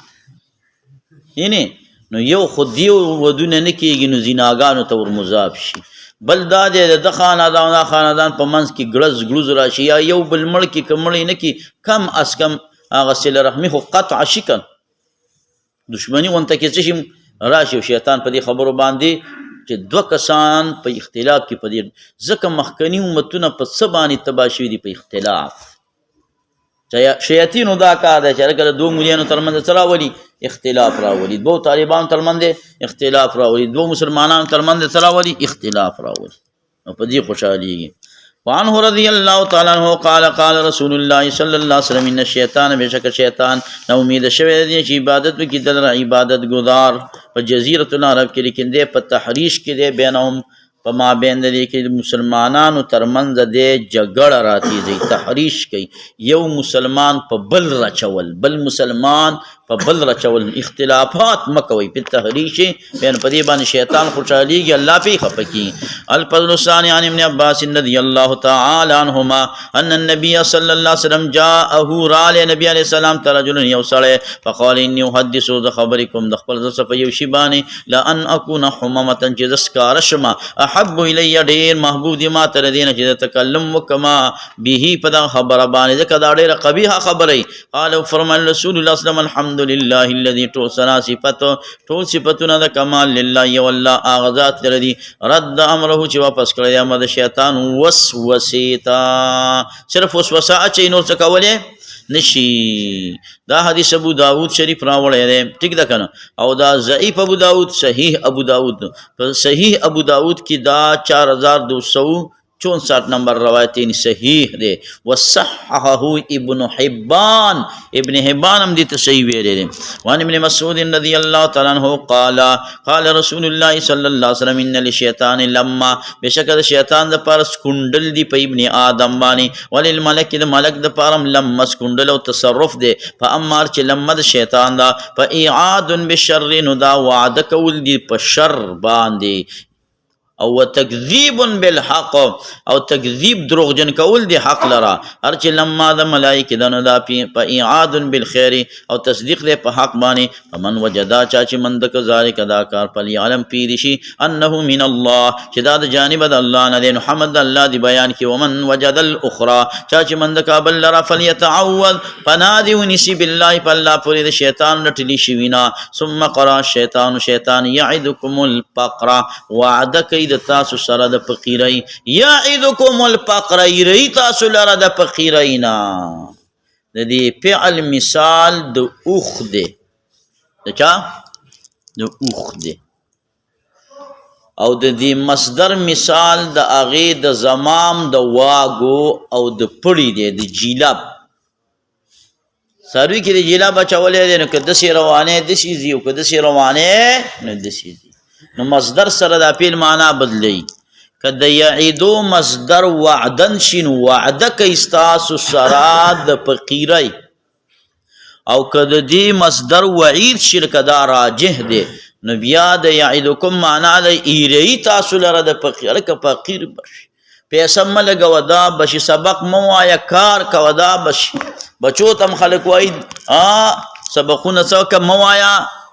S1: یعنې نو یو خو دیو ودونه نه کېږي نو زیناګانو ته ور مضاف شي بل دا دی د ده خاندان دا خاندان په منځ کې ګړز ګړوز راشي یا یو بل مړ کي که مړی نه کي کم از کم هغه صله رحمي خو قطع شي که دشمني غونته کې څه شي راشي او شیطان په دې خبرو باندې چې دوه کسان په اختلاف کې په دې ځکه مخکني امتونه په څه باندې تباه شوي دي په اختلاف شیاطینو دا کار دی چې هلکه د دوو ملیانو ترمنځ څه راولي اختلاف راولي دوو طالبانو ترمنځ اختلاف راولي دوو مسلمانانو ترمنځ څه راولي اختلاف راولي او په دې خوشحالېږي وعنه رضی الله تعالی عنہ قال قال رسول الله صلی الله علیه وسلم ان الشیطان بشک شیطان نو امید شوی دی چې عبادت وکړي دلته عبادت گزار په جزیرة العرب کې لیکن دی په تحریش کې دی بینهم په مابین د دې کې مسلمانانو ترمنځ دی جګړه راتېږي تحریش کوي یو مسلمان په بل رچول بل مسلمان په بل رچول اختلافات مه کوئ په تحریش بین په دې باندې شیطان خوشحالېږي الله پې خفه کړي الفضل الثاني عن ابن عباس رضی الله تعالی عنهما ان النبي صلی الله علیه وسلم جاءه رالی نبی علیه السلام ته رجل یو سړی فقال انی احدث د خبرې کوم د خپل زړه په یو شي باندې لان اکون حمامة چې زه ښکاره شمه احب الی ډېر محبوب دی ما ته د دې نه چې د تکلم وکما به په دغه خبره باندې ځکه دا ډېره قبیحه خبره قال فرمایل رسول الله صلی الله علیه وسلم الحمد لله الذي ټول صفتونه د کمال لله یو الله هغه ذات لره دي رد امره چې واپس کړی دی امر د شیطان وسوسې ته صرف وسوسه اچوي نور څه کولی نشي دا حدیث ابو داود شریف راوړی دی ټیک ده که نه او دا ضعیف ابو داود صحیح ابو داود په صحیح ابو داود کې دا 4264 نمبر روایت صحیح دی وصححه ابن حبان ابن حبان هم دې ته صحیح ویلی دی وعن ابن مسعود رضی الله تعالی عنہ قال رسول الله صلی الله علیه وسلم ان للشیطان لما بشک د شیطان د پاره سکونډل دی په ابن آدم باندې وللملک د ملک د پاره لما سکونډل او تصرف دی په امر چې لما د شیطان دا په اعاد بالشر نو دا وعده کول دی په شر باندې او تکذیب بالحق او تکذیب دروغجن کول دی حق لرا هر چې لما د ملائکه دنو دا په اعاد بالخير او تصدیق دی په حق باندې فمن وجدا چا چې مند ک ذالک دا کار په عالم پیریشي انه من الله چې دا د جانب د الله نه دی محمد الله دی بیان کی ومن وجد الاخرى چا چې مند ک بل لرا فليتعوذ فنادي ونسی بالله فالله پوری د شیطان رټلی شي وینا ثم قرا شیطان یعدکم الفقر وعدک د تاسو سره د فقیرۍ یعدکم الفقر یری تاسو لره د فقیرینا د دې فعل مثال د اوخ دی د چا د اوخ دی او د دې مصدر مثال د هغې د زمام د واګو او د پړي دی د جیلاب څاروي کې د جیلاب اچولی دی نو که داسې روانې داسې ځي او که داسې روانې نو داسې ځي نو مصدر سره دا فعل معنا بدلی که د یعیدو مصدر وعدن شي نو وعده کوي ستاسو سره د فقیرۍ او که د دې مصدر وعید شي لکه دا راجح دی نو بیا د یعدکم معنا د ایرهی تاسو لره د فقیر که فقیر بشي پیسه مه لګوه دا بشي سبق مه وایه کار کوه دا بشي بچو ته هم خلک وایي سبقونه څه وکړه مه وایه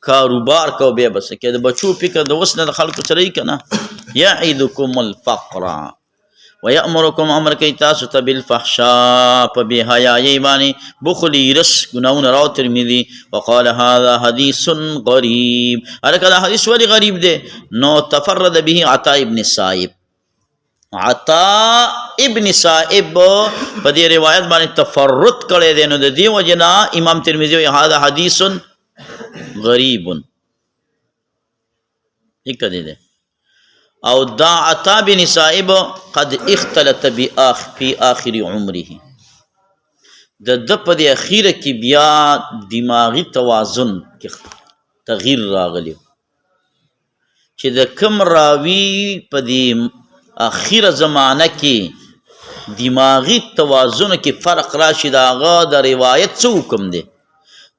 S1: کاروبار کو بیا بس کې د بچو فکر د اوس نه د خلکو سره یې که نه یعدکم الفقر ویأمرکم امر کوي تاسو ته بالفحشاء په بې حیایۍ باندې بخل رس ګناهونه راو ترمذي وقال هذا حدیث غریب هلکه دا حدیث ولې غریب دی نو تفرد به عطا ابن صائب عطا ابن صائب په دې روایت باندې تفرد کړی دی نو د دې وجې نه امام ترمذي وایي هذا حدیث غریب یک دی دی او دا عطا بن صائب قد اختلط فی آخر عمره د په دې اخیره کې بیا دماغي توازن کې تغییر راغلی چې د کم راوي په دې اخیره زمانه کې دماغي توازن کې فرق راشي د هغه د روایت څه حکم دی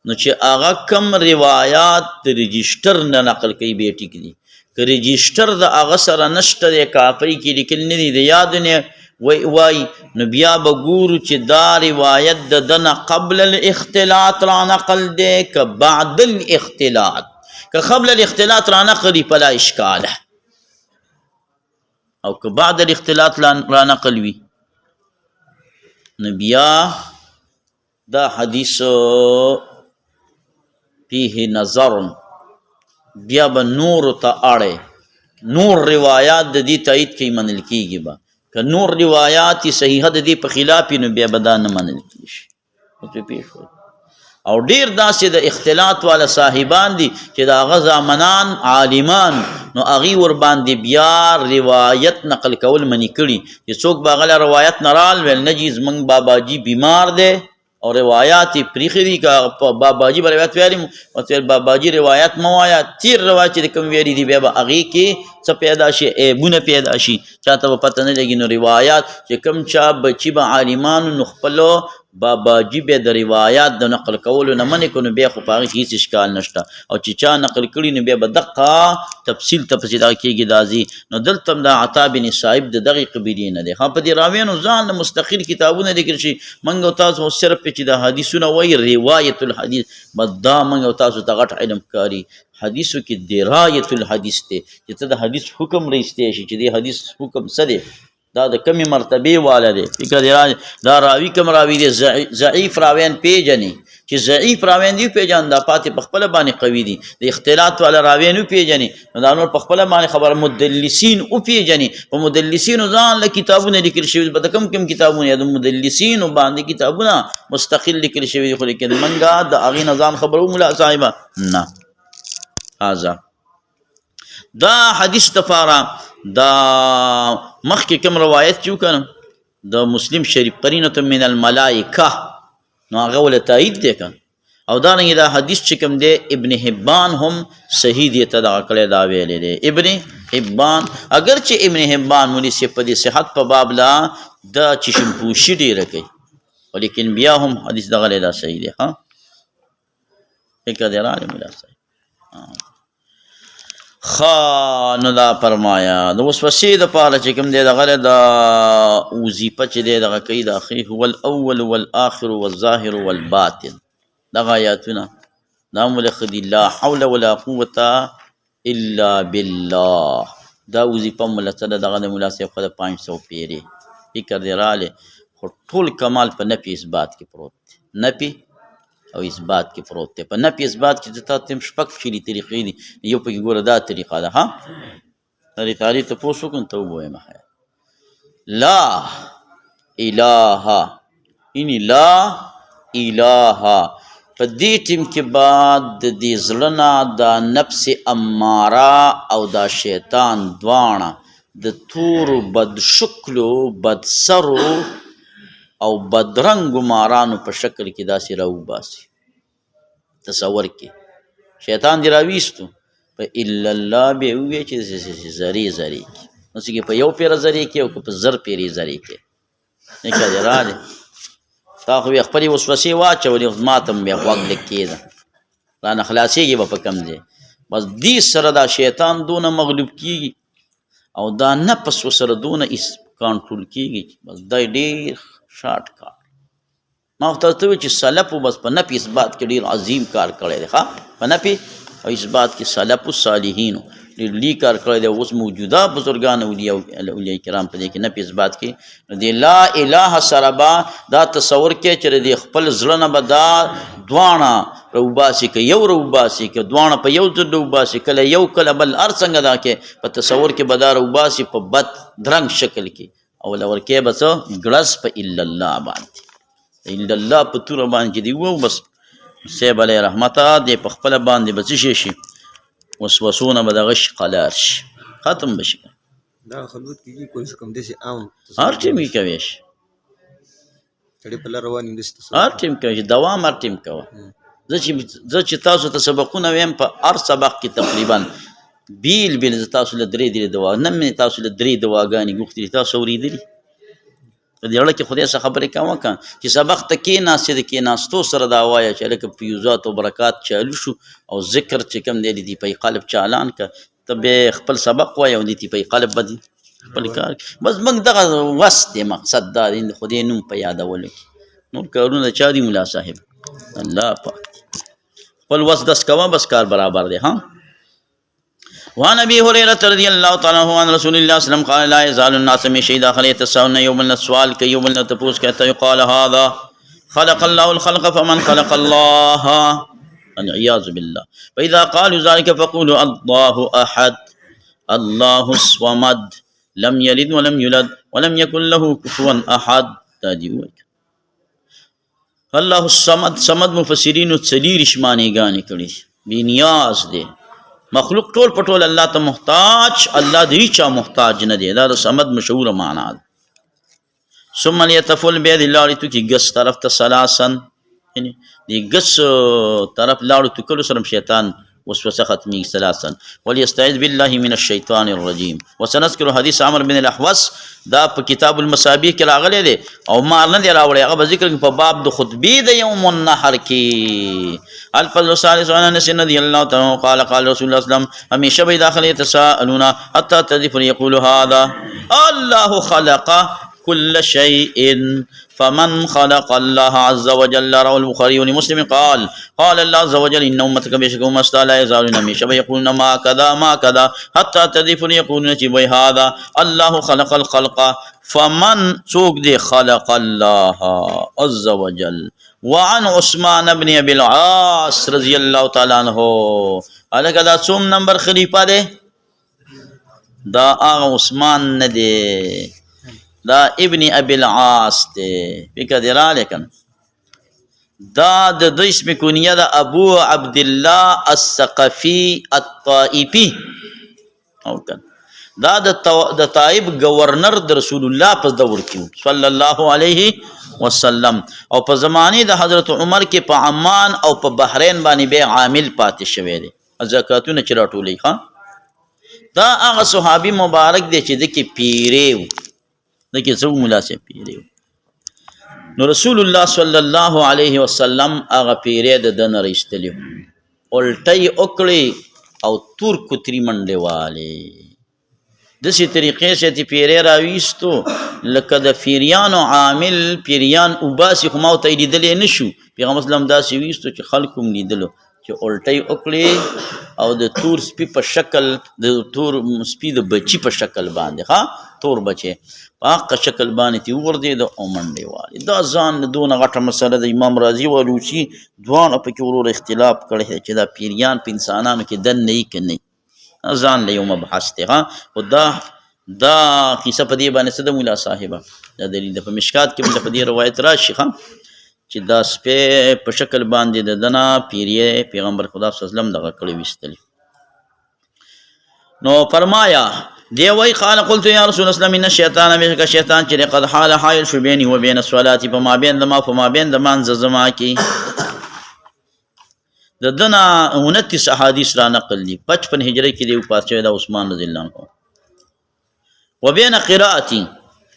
S1: نو چې هغه کم روایات د رجسټر نه نقل کوي بیا ټیک دي که رجسټر د هغه سره نشته دی کاپۍ کې لیکل نه دي د یاد نه وای نو بیا به ګورو چې دا روایت د ده نه قبل الاختلاط را نقل دی که بعد الاختلاط که قبل الاختلاط را نقل فلا اشکاله او که بعد الاختلاط را نقل وي نو بیا دا حدیث فيه نظر بیا به نور ته اړی نور روایات د دې تایید کوي منل کیږي به که نور روایات صحیحه د دې په خلاف نو بیا به دا نه منل کیږي او ډیر داسې د اختلاط والا صاحبان دي چې د هغه زامنان عالمان نو هغوی ورباندې بیا روایت نقل کول منې کړي چې څوک به هغه له روایت نه رال ویل نه جي زموږ باباجي بیمار دی او روایات یې پریښي دي که باباجي به روایت ویلي ورته باباجي روایت مه وایه تیر روایت چې د کوم ویلي دي بیا به هغې کې څه پیدا شي عیبونه پیدا شي چاته به پته نه لګي نو روایات چې کوم چا بچي به عالمانو نو خپلو باباجي بیا د روایات د نقل کولو نه منې کړو نو بیا خو په هغې کې هېڅ اشکال نشته او چې چا نقل کړي نو بیا به دقه تفصیل ته پسې دغه کېږي دا ځي نو دلته هم دا عطا بن صائب د دغې قبیلې نه دی ها په دې راویانو ځان له مستقل کتابونه لیکل شي موږ او تاسو صرف چې دا حدیثونه وایي روایت الحدیث بس دا موږ او تاسو ته غټ علم ښکاري حدیثو کې درایت الحدیث دی چې ته د حدیث حکم رایستی شي چې دې حدیث حکم څه دی دا د کمی مرتبه والا دی فکر دا راوی کم راوی دی ضعیف راویان پیژني چې ضعیف راویان دی پیژن دا پاتې په خپل باندې قوي دي د اختلاط والا راویان پیژني نو دا نور په خپل باندې خبر مدلسین او پیژني په مدلسین ځان له کتابونه لیکل شوی به کم کتابونه د مدلسین باندې کتابونه مستقل لیکل شوی خو لیکن منګه د اغي نظام خبرو مولا صاحبہ نه هاذا دا حدیث تفارا دا مخکې کوم روایت چې وکړم د مسلم شریف قرینة من الملائکه نو هغه ول تایید دی که او دارنګې دا حدیث چې کوم دی ابن حبان هم صحیح دی ته دغه کړی دا ویلی دی ابن حبان اگر چې ابن حبان مولي صاحب په دې صحت په باب لا د چشمپوشي ډېره کوي ولیکن بیا هم حدیث دغه دا صحیح دی ها فکر دی راغلی مولا صاحب نو دا فرمایا د وسوسې دپاره چې کوم دی دغه د وظیفه چې دی دغه کوي د اخی هو الاول والآخر والظاهر والباطن دغه آیاتونه دا ملخ دي لا حول ولا قوة الا بالله دا وظیفه ملته دغه د ملا صاحب خو د 500 پیرې فکر دی راغلی خو ټول کمال په نفي اثبات کې پروت دی نفي او اثبات کې پروت دی په نفي اثبات کې چې تا تم شپږ چیرې طریقې دي یو پکې ګوره دا طریقه ده ها دې تعریف ته پوه شو ته ووایم لا اله یعنې لا اله په دې ټیم کې بعد د دې زړه نه دا نفس اماره او دا شیطان دواړه د تورو بدشکلو بدسرو او بدرنګو مارانو په شکل کې داسې راوباسي تصور کې شیطان دی راویستو په الا الله به ووایي چې زری زری کې نو چې په یو پیره زری کې او په زر پیرې زری کې نه کړی راځي تا خو یې خپلې وسوسې واچولې ما ته م بیا غوږ لږ کېږده رانه خلاصېږي به په کوم ځای بس دې سره دا شیطان دونه مغلوب کېږي او دا نفس ورسره دونه کنټرول کېږي چې بس دا ډېر شارټ کار ما ورته ورته وویل چې سلفو بس په نفي اثبات کې ډېر عظیم کار کړی دی ښه په نفي او اثبات کې سلفو صالحینو ډېر لوی کار کړی دی اوس موجوده بزرګان اولیاء کرام په دې کې نفي اثبات کې نو د لا اله سره به دا تصور کې چې د خپل زړه نه به دا دواړه روباسي که یو روباسي که دواړه په یو ځل روباسي کله یو کله بل هر څنګه دا کې په تصور کې به دا روباسي په بد درنګ شکل کې او لورکې به څه ګړس په الا الله باندې الا الله په توره باندې دی وو بس صاحب علیه رحمته دې په خپله باندې به څه شي وسوسونه به دغه شي قلار شي ختم به شي
S2: دا خلوت کېږي کوم څه کم داسې عام
S1: هر ټیم یې کوی شي
S2: سړی په لار روان یم داسې
S1: هر ټیم کوی شي دوام هر ټیم کوه زه چې تاسو ته سبقونه ویم په هر سبق کې تقریبا بیل بیل زه تاسو له درې دوا نه مې تاسو له درې دواګانې غوښتې دي تاسو اورېدلي په دې اړه کې خدای څخه خبرې کوه چې سبق ته کېناستې د کېناستو سره دا وایه چې هلکه فیوزات او برکات چالو شو او ذکر چې کوم دی د تیپۍ قلب چالان که ته بیا خپل سبق وایه او د تیپۍ قلب به دي خپل کار بس موږ دغه وس دی مقصد دا دی د خدای نوم په یادولو کې نور کارونه چا دي ملا صاحب الله پاک خپل وس دس کوه بس کار برابر دی ها وعن ابي هريره رضي الله تعالى عنه عن رسول الله صلى الله عليه وسلم قال لا يزال الناس من شيء داخل يتساءلون يوم السؤال كي يوم التفوس كحتى يقال هذا خلق الله الخلق فمن خلق الله والعياذ بالله فاذا قالوا ذلك فقولوا الله احد الله الصمد لم يلد ولم يولد ولم يكن له كفوا احد الله الصمد صمد مفسرین څلور شمانې ګانې کړي بی نیاز دی مخلوق ټول پټول الله ته محتاج الله دې چا محتاج نه دی دا د صمد مشهور معنا ده ثم ليتفل بيد الله تو کی گس طرف ته سلاسن یعنی دې گس طرف لاړو تو کله سره شیطان وسوسه ختمي سلاسن وليستعذ بالله من الشيطان الرجيم وسنذكر حديث عمرو بن الاحوص دا په کتاب المصابيح کې راغلی دی او ما نه دی راوړی هغه ذکر په باب د خطبې د یوم النحر کې الفضل الثالث عن انس رضي الله تعالى قال قال رسول الله صلى الله عليه وسلم همیشه به داخل يتساءلون حتى تذفر يقول هذا الله خلق كل شيء فمن خلق الله عز وجل رواه البخاري ولمسلم قال قال الله عز وجل ان امتك بشكم لا يزالون همیشه يقولون ما كذا ما كذا حتى تذفر يقولون جبي هذا الله خلق الخلق فمن سوق دي خلق الله عز وجل وعن عثمان بن ابي العاص رضي الله تعالى عنه الګا دا څوم نمبر خلیفہ دی دا هغه عثمان نه دی دا ابن ابي العاص دی فکر دی را لیکن دا د اسم کنیه دا ابو عبد الله الثقفي الطائفي او کن دا د طائف گورنر د رسول الله په دور کې صلی الله علیه وسلم او په زمانه د حضرت عمر کې په عمان او په بحرین باندې به عامل پاتې شوی دی زکاتونه چې راټولې ښه دا هغه صحابي مبارک دی چې د کې پیریو د کې څو مناسب پیریو نو رسول الله صلی الله علیه وسلم هغه پیری د دن رښتلی الټي وکړي او تور کوتری منډه والے دسی طریقې سے تی پیری راويستو لکه د پیریانو عامل پیریان وباسي خو ما ته لیدلې نشو پیغمبر اسلام داسې ویستو چې خلکو لیدلو چې الټي وکړي او د تور سپي په شکل د تور سپي د بچي په شکل باندې ها تور بچي په هغه شکل باندې تی ورده د اومنډي والی دا ځان دونه غټه مسله د امام رازي او لوسی دوه په کې ورور اختلاف کړي چې دا پیریان په انسانانو کې دن نه کوي ځان له یو مبحث ته او دا قصه په دې باندې صد مولا صاحبہ دا دلیل په مشکات کې په دې روایت راشي چې دا سپه په شکل باندې د دنا پیری پیغمبر خدا صلی الله علیه وسلم دغه کړي وستلی نو فرمایا دی وی قال قلت یا رسول الله ان الشیطان بشک شیطان چې قد حال حائل شو بیني و بین الصلاه فما بین دما فما بین دمان زما کی د دنا 29 احادیث را نقل دي 55 هجری کې دی پاتې د عثمان رضی الله عنه و بین قراءتي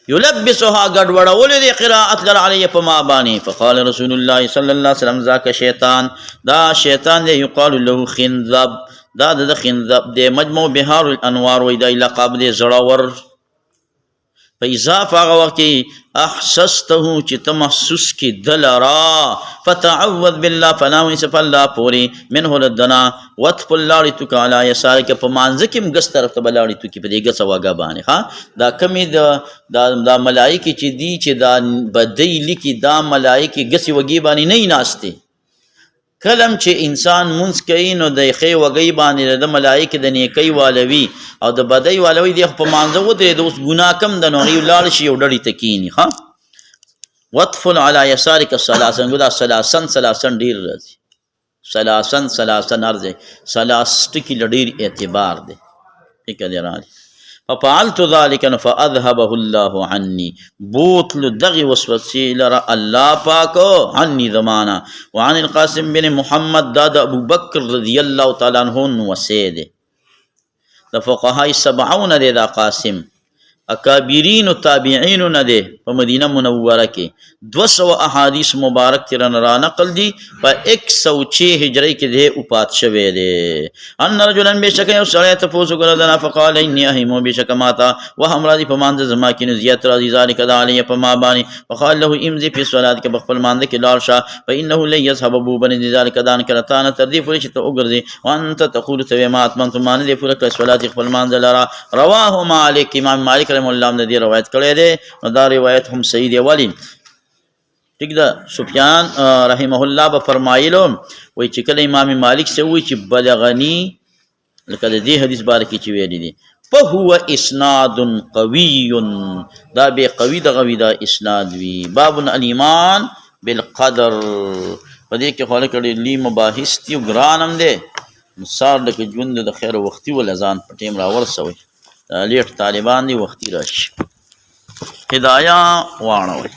S1: یلبسها ګډوډولې د قرائت لر علی په ما باندې. فقال رسول الله صلی الله علیه وسلم ذاک شیطان، دا شیطان دی، یقال له خنذب، دا د خنذب دی. مجموع بحار الانوار وی دا لقب دی زړور. فاذا فاغ وقت احسسته چې ته محسوس کی دلرا، فتعوذ بالله فناوی سف الله پوری منه لدنا وتفل لاړی تو کالا یسار کې په مانځ کې مګس طرف ته بلاړی تو کې په دې ګس واګه باندې. ها دا کمی دا ملائکه چې دی چې دا بدی لیکي دا ملائکه ګسی وګي باندې نه ناشته. کلم چې انسان منځ کوي نو د خې وګي باندې د ملائکه د نیکی والوي او د بدی والوي د په مانځ ودرې د اوس ګناه کم د نو غي لاړ شي او ډړی تکینی. ها وطفل على يسارك ثلاثا، دا ثلاثا ډیر راځي، ثلاثا ارځي، ثلاث ټکی ډیر اعتبار دی. ٹھیک دی راځي. ففعلت ذلك فاذهبه الله عني، بوتل دغی وسوسه لرا الله پاک عني زمانہ. وعن القاسم بن محمد داد ابو بکر رضی اللہ تعالی عنہ وسید. د فقهاء 70 دی دا قاسم، اکابرین و تابعین نه دی په مدینه منوره کې. 200 احادیث مبارک تیرن را نقل دی په 106 هجری کې دی وفات شوی دی. ان رجلا بشک یو سړی تاسو ګرځنا فقال انی اهم بشک ماتا وهم راضی په مانځ زما کې نزیات راضی ذالک علی په ما باندې. فقال له امضي فی الصلاه کې بخپل مانځ کې لاړ شه، فانه لا يذهب ابو بن ذالک دان کرتان تر دې پوری چې ته وګرځي وانت تقول تو ما اتمنت مان دې پوره کړ صلات خپل مانځ لرا. رواه مالک، امام مالک رحم الله نے دی روایت کړی دی، نو دا روایت هم صحیح دی. ولی ٹھیک ده. سفیان رحمه الله به فرمایلو وای چې کله امام مالک سے وای چې بلغنی لکه د دې حدیث باره کې چې ویلي دي فهو اسناد قوی، دا به قوی د غوی دا اسناد وی. باب الايمان بالقدر، په دې کې خو لکه لی مباحث دي ګرانم دی. مثال لکه ژوند د خیر وختي ول اذان په ټیم راورسوي، لیټ طالبان دی وختي راشي. هدايه واڼوي.